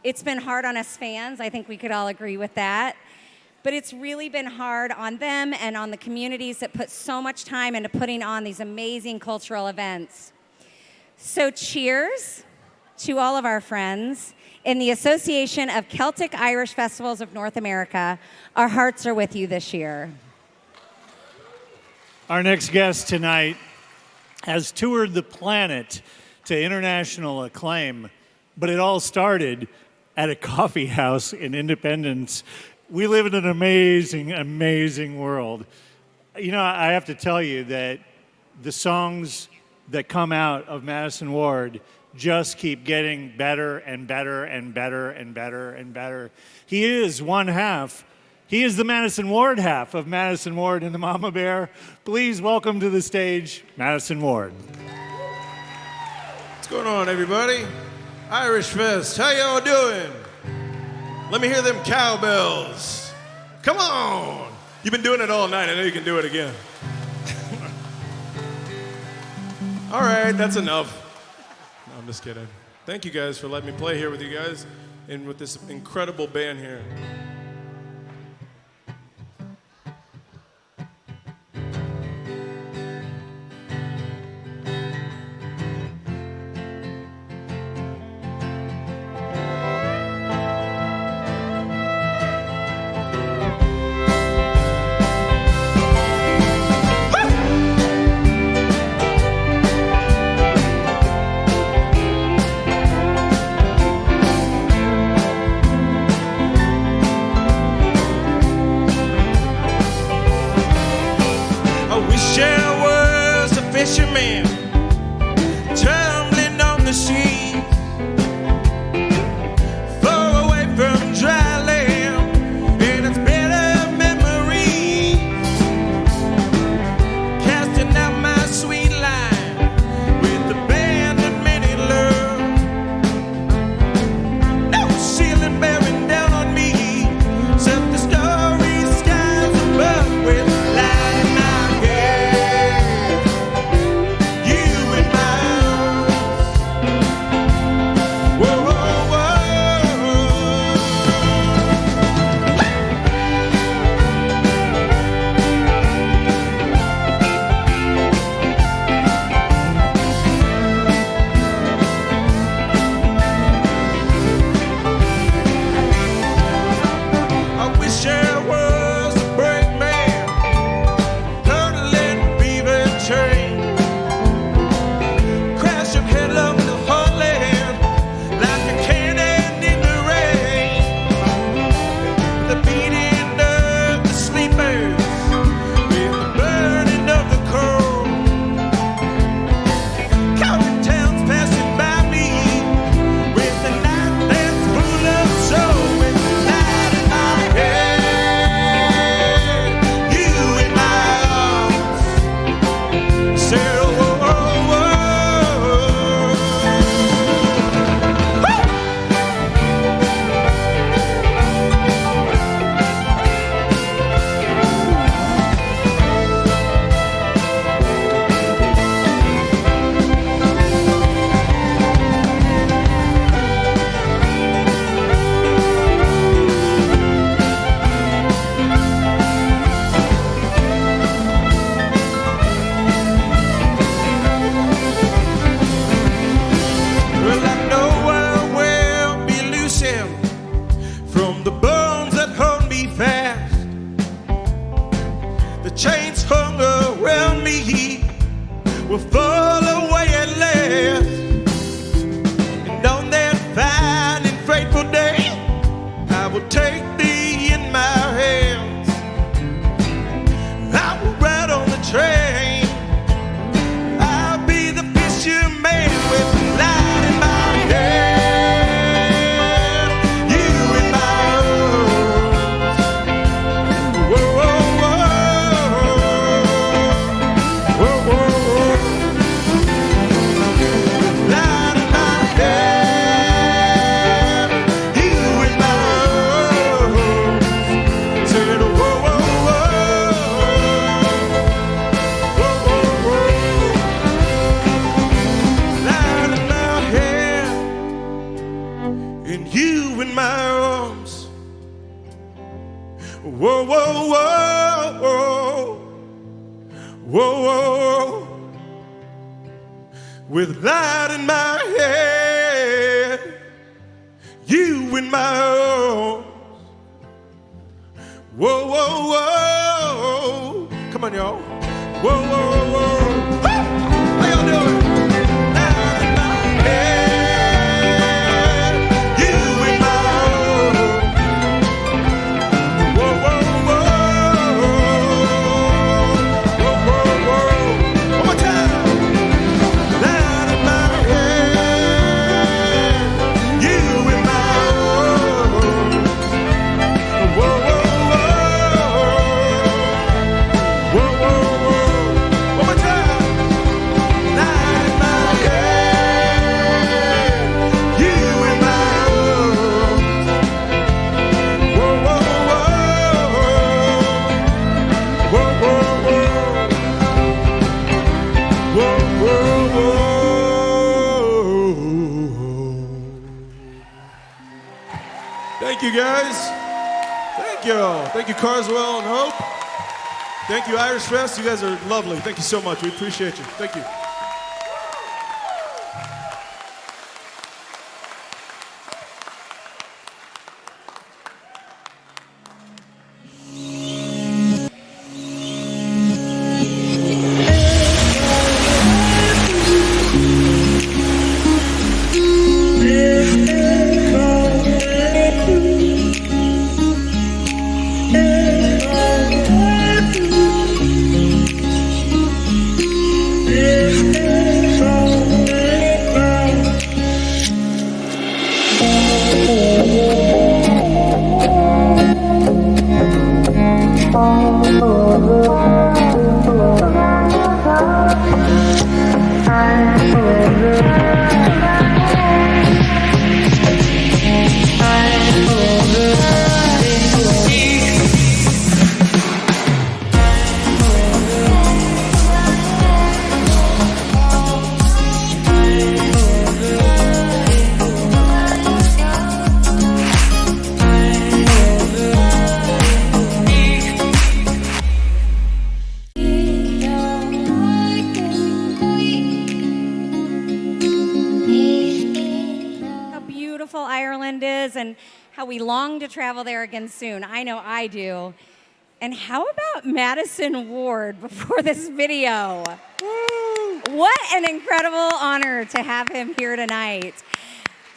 It's been hard on us fans. I think we could all agree with that. But it's really been hard on them and on the communities that put so much time into putting on these amazing cultural events. So cheers to all of our friends in the Association of Celtic Irish Festivals of North America. Our hearts are with you this year. Our next guest tonight has toured the planet to international acclaim, but it all started at a coffee house in Independence. We live in an amazing, amazing world. You know, I have to tell you that the songs that come out of Madison Ward just keep getting better and better and better and better and better. He is one half. He is the Madison Ward half of Madison Ward and the Mama Bear. Please welcome to the stage, Madison Ward. What's going on, everybody? Irish Fest, how y'all doing? Let me hear them cowbells. Come on. You've been doing it all night. I know you can do it again. All right, that's enough. No, I'm just kidding. Thank you guys for letting me play here with you guys and with this incredible band here. fishermen tumbling on the sea, far away from dry land, and it's better memories. Casting out my sweet line with the band that many love. No ceiling bearing down on me, except the starry skies above with light in my head. You in my arms. Whoa, whoa, whoa. I wish I was a brave man, hurdling beaver train, crashing headlong to heartland like a cannon in the rain. The beating of the sleepers and the burning of the coal. Counting towns passing by me with the night that's full of soul. With the light in my head, you in my arms. Say, oh, oh, oh, oh. Well, I know I will be losing from the bones that hold me fast. The chains hung around me will fall away at last. And on that fine and fateful day, I will take thee in my hands. I will ride on the train. I'll be the fisherman with the light in my head. You in my arms. Whoa, whoa, whoa. Whoa, whoa, whoa. Light in my head. You in my arms. Said, whoa, whoa, whoa. Whoa, whoa, whoa. Light in my head, and you in my arms. Whoa, whoa, whoa, whoa, whoa, whoa. With light in my head, you in my arms. Whoa, whoa, whoa. Come on, y'all. Whoa, whoa, whoa. Woo! How y'all doing? Light in my head, you in my arms. Whoa, whoa, whoa. Whoa, whoa, whoa. One more time. Light in my head, you in my arms. Whoa, whoa, whoa. Whoa, whoa, whoa. One more time. Light in my head, you in my arms. Whoa, whoa, whoa. Whoa, whoa, whoa. Whoa, whoa, whoa. Thank you, guys. Thank you. Thank you, Carswell and Hope. Thank you, Irish Fest. You guys are lovely. Thank you so much. We appreciate you. Thank you. Yeah. and how we long to travel there again soon. I know I do. And how about Madison Ward before this video? Woo! What an incredible honor to have him here tonight.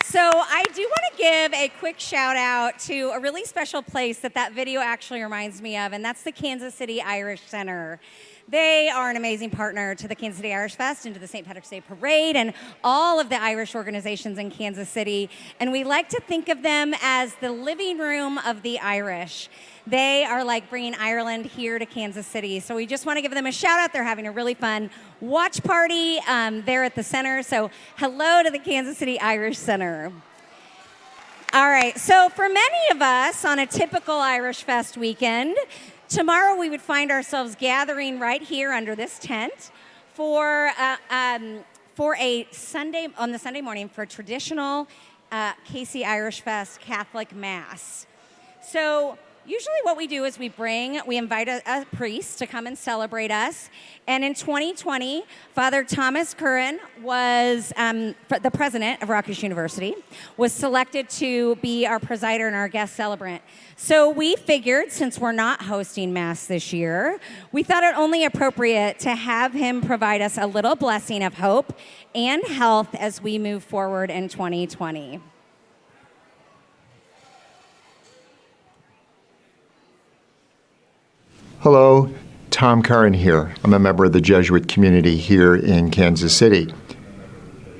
So I do want to give a quick shout out to a really special place that video actually reminds me of, and that's the Kansas City Irish Center. They are an amazing partner to the Kansas City Irish Fest and to the St. Patrick's Day Parade and all of the Irish organizations in Kansas City. And we like to think of them as the living room of the Irish. They are like bringing Ireland here to Kansas City. So we just want to give them a shout out. They're having a really fun watch party there at the center. So hello to the Kansas City Irish Center. All right, so for many of us on a typical Irish Fest weekend, tomorrow we would find ourselves gathering right here under this tent for a Sunday, on the Sunday morning, for a traditional KC Irish Fest Catholic Mass. So usually what we do is we invite a priest to come and celebrate us. And in 2020, Father Thomas Curran was the president of Rutgers University, was selected to be our presider and our guest celebrant. So we figured, since we're not hosting Mass this year, we thought it only appropriate to have him provide us a little blessing of hope and health as we move forward in 2020. Hello, Tom Curran here. I'm a member of the Jesuit community here in Kansas City.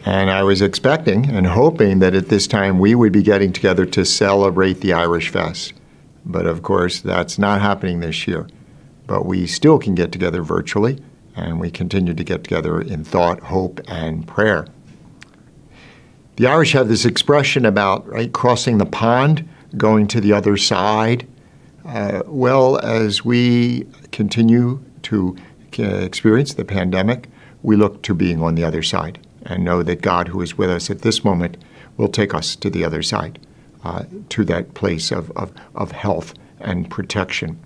And I was expecting and hoping that at this time we would be getting together to celebrate the Irish Fest. But of course, that's not happening this year. But we still can get together virtually, and we continue to get together in thought, hope, and prayer. The Irish have this expression about crossing the pond, going to the other side. Well, as we continue to experience the pandemic, we look to being on the other side and know that God, who is with us at this moment, will take us to the other side, to that place of health and protection.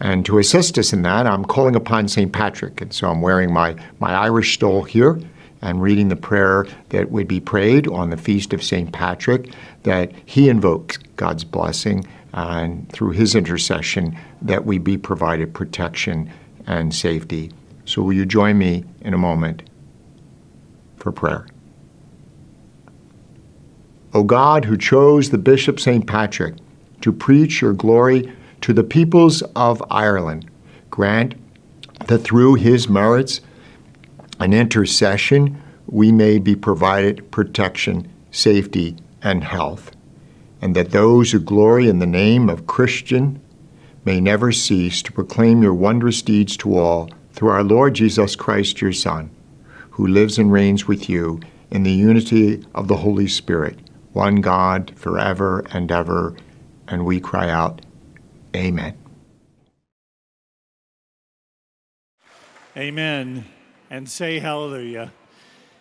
And to assist us in that, I'm calling upon St. Patrick. And so I'm wearing my Irish stole here and reading the prayer that would be prayed on the feast of St. Patrick, that he invokes God's blessing, and through his intercession that we be provided protection and safety. So will you join me in a moment for prayer? O God, who chose the Bishop St. Patrick to preach your glory to the peoples of Ireland, grant that through his merits and intercession we may be provided protection, safety, and health, and that those who glory in the name of Christian may never cease to proclaim your wondrous deeds to all, through our Lord Jesus Christ, your Son, who lives and reigns with you in the unity of the Holy Spirit, one God, forever and ever. And we cry out, Amen. Amen. And say hallelujah.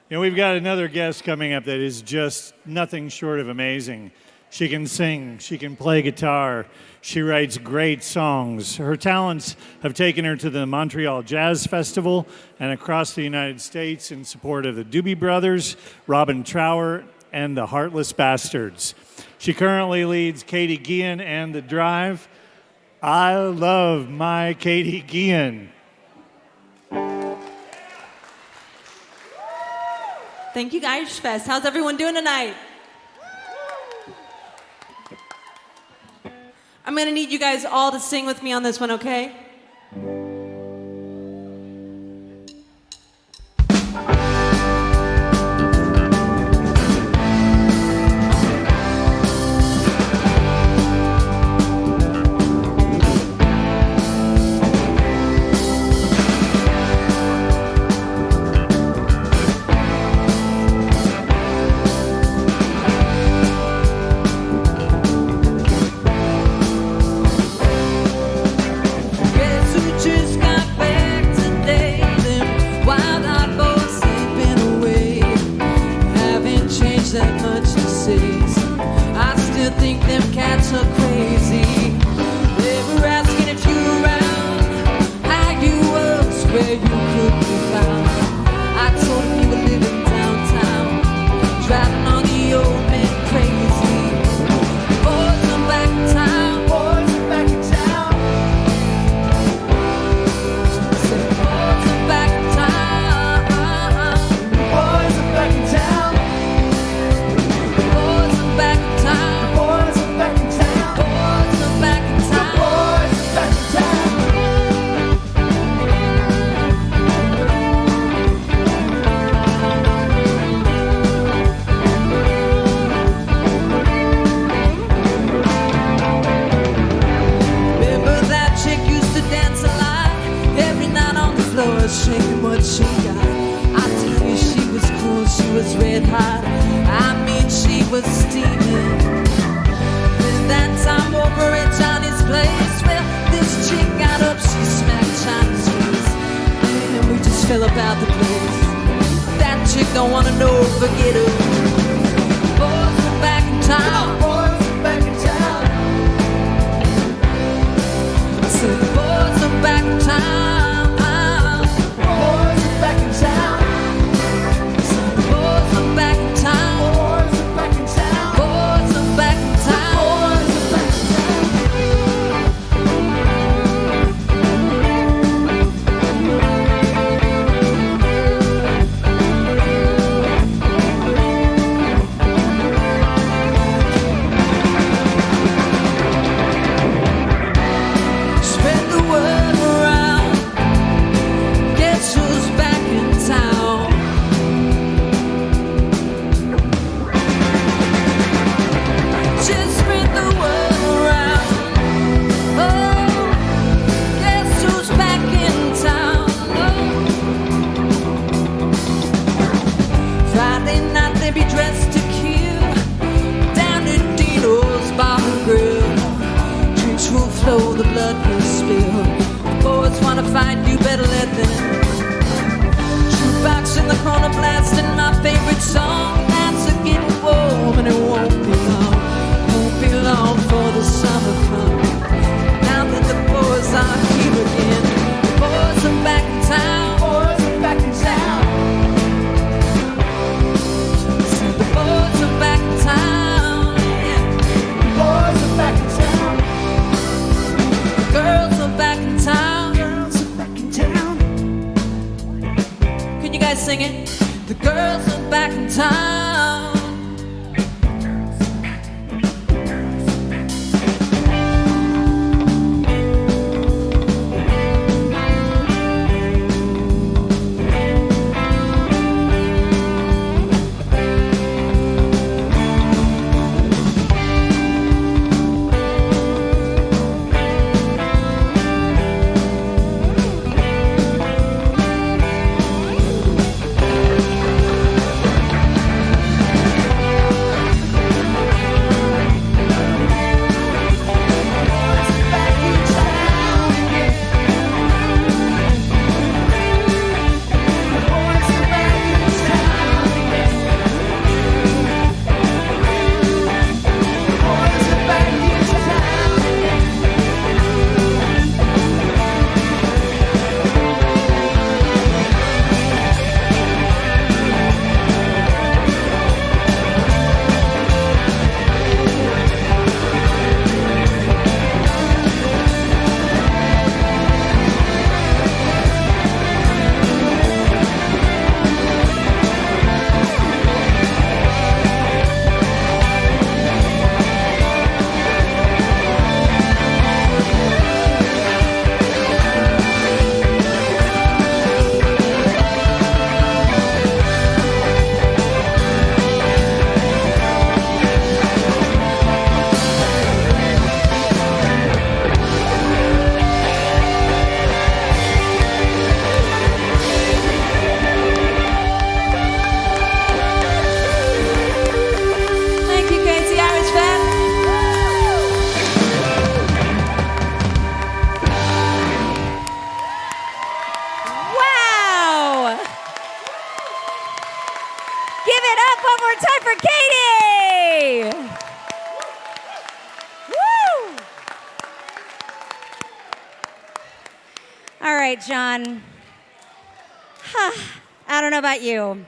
You know, we've got another guest coming up that is just nothing short of amazing. She can sing, she can play guitar, she writes great songs. Her talents have taken her to the Montreal Jazz Festival and across the United States in support of the Doobie Brothers, Robin Trower, and the Heartless Bastards. She currently leads Katie Guillen and The Drive. I love my Katie Guillen. Thank you, Irish Fest. How's everyone doing tonight? I'm going to need you guys all to sing with me on this one, okay? Yeah. the place. That chick don't wanna know, forget her. Boys are back in town. Boys are back in town. I said the boys are back in town. Boys are back in town. I said the boys are back in town. Boys are back in town. Boys are back in town. Boys are back in Spread the word around. Guess who's back in town? Just spread the word around. Oh, guess who's back in town? Oh. Friday night they be dressed to kill. Down at Dino's Bar and Grill. Drinks will flow, the blood will spill. Boys wanna fight, you better let them. Jukebox in the corner blasting my favorite song. Nights are getting warm and it won't be long. Won't be long for the summer come. Now that the boys are here again. The boys are back in town. Boys are back in town. Said the boys are back in town. Yeah. The boys are back in town. The girls are back in town. Girls are back in town. Can you guys sing it? The girls are back in town. All right, John. I don't know about you,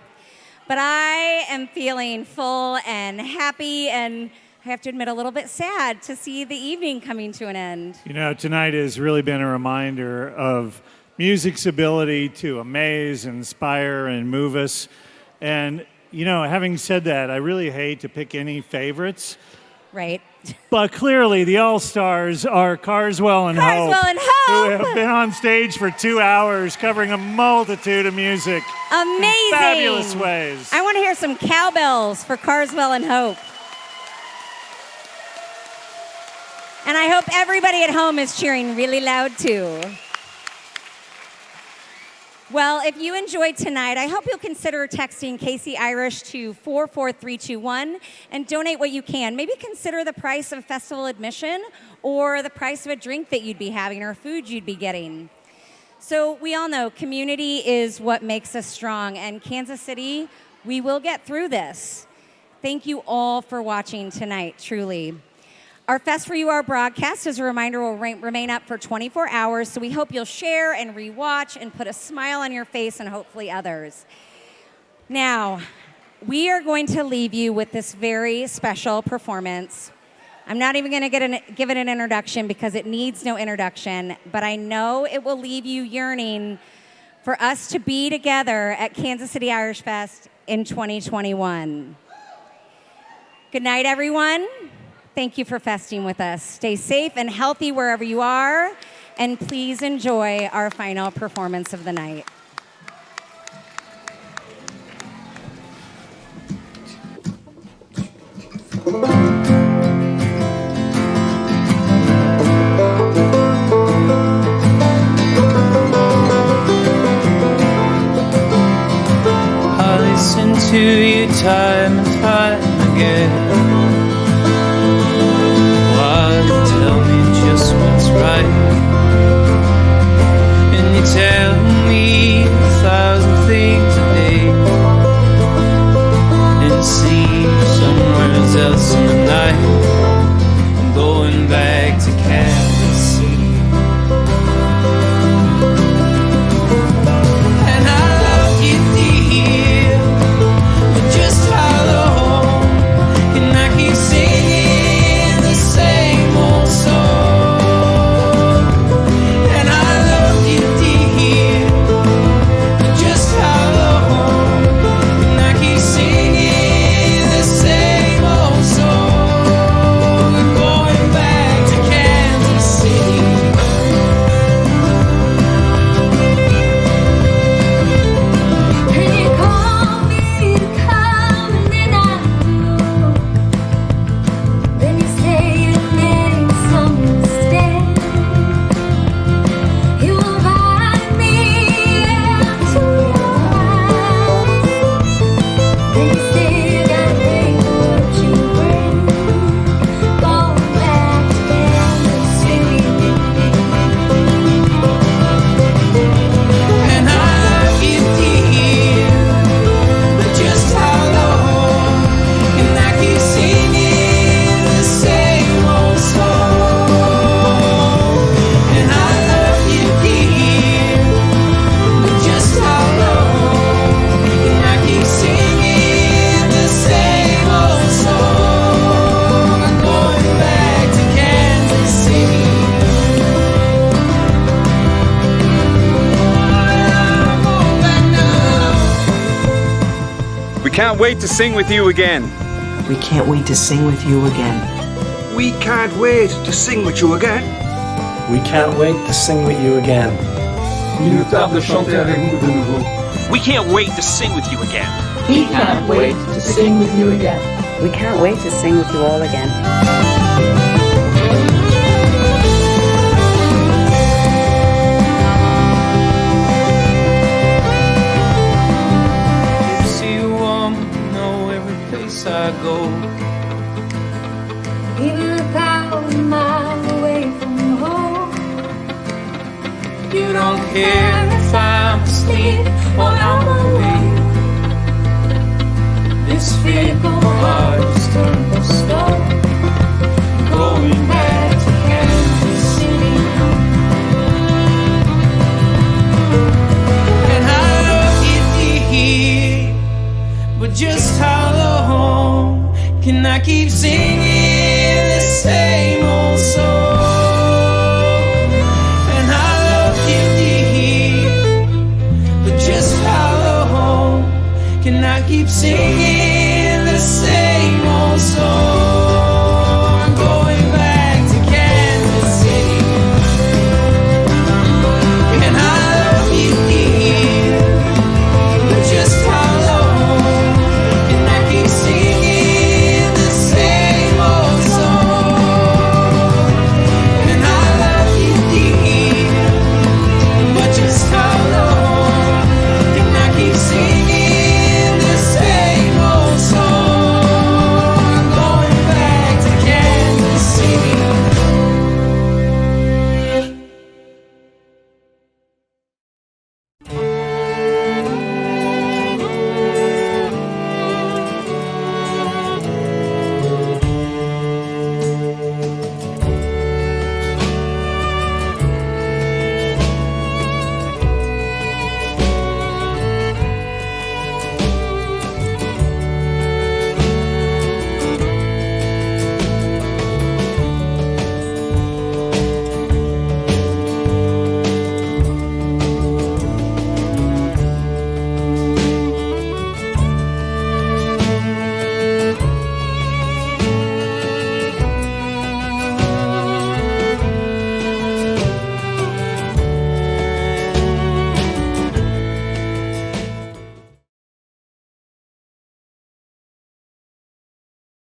but I am feeling full and happy, and I have to admit, a little bit sad to see the evening coming to an end. You know, tonight has really been a reminder of music's ability to amaze, inspire, and move us. And, you know, having said that, I really hate to pick any favorites. Right. But clearly, the All-Stars are Carswell and Hope, who have been on stage for 2 hours covering a multitude of music. Amazing. In fabulous ways. I want to hear some cowbells for Carswell and Hope. And I hope everybody at home is cheering really loud, too. Well, if you enjoyed tonight, I hope you'll consider texting Casey Irish to 44321 and donate what you can. Maybe consider the price of festival admission or the price of a drink that you'd be having or food you'd be getting. So we all know community is what makes us strong, and Kansas City, we will get through this. Thank you all for watching tonight, truly. Our Fest for You Are broadcast, as a reminder, will remain up for 24 hours, so we hope you'll share and rewatch and put a smile on your face and hopefully others. Now, we are going to leave you with this very special performance. I'm not even going to give it an introduction because it needs no introduction, but I know it will leave you yearning for us to be together at Kansas City Irish Fest in 2021. Good night, everyone. Thank you for festing with us. Stay safe and healthy wherever you are, and please enjoy our final performance of the night. I listen to you time and time again. While you tell me just what's right, and you tell me 1,000 things a day, and see somewhere else in the night. I'm going back to Kansas City. And I love you, dear, but just how long can I keep singing the same old song? And I love you, dear, but just how long can I keep singing the same old song? I'm going back to Kansas City. And you call me to come, and then I go. Then you say you made some mistake. You invite me into your house. Then you say you gotta pay for what you bring. Going back to Kansas City. And I love you, dear, but just how long can I keep singing the same old song? And I love you, dear, but just how long can I keep singing the same old song? I'm going back to Kansas City. We can't wait to sing with you again. We can't wait to sing with you again. We can't wait to sing with you again. We can't wait to sing with you again. Il nous tarde de chanter avec nous de nouveau. We can't wait to sing with you again. We can't wait to sing with you again. We can't wait to sing with you all again. See you want to know every place I go. Even 1,000 miles away from home. You don't care if I'm asleep or I'm awake. This fickle heart is turned to stone. Going back to Kansas City. And I love you, dear, but just how long can I keep singing the same old song? And I love you, dear, but just how long can I keep singing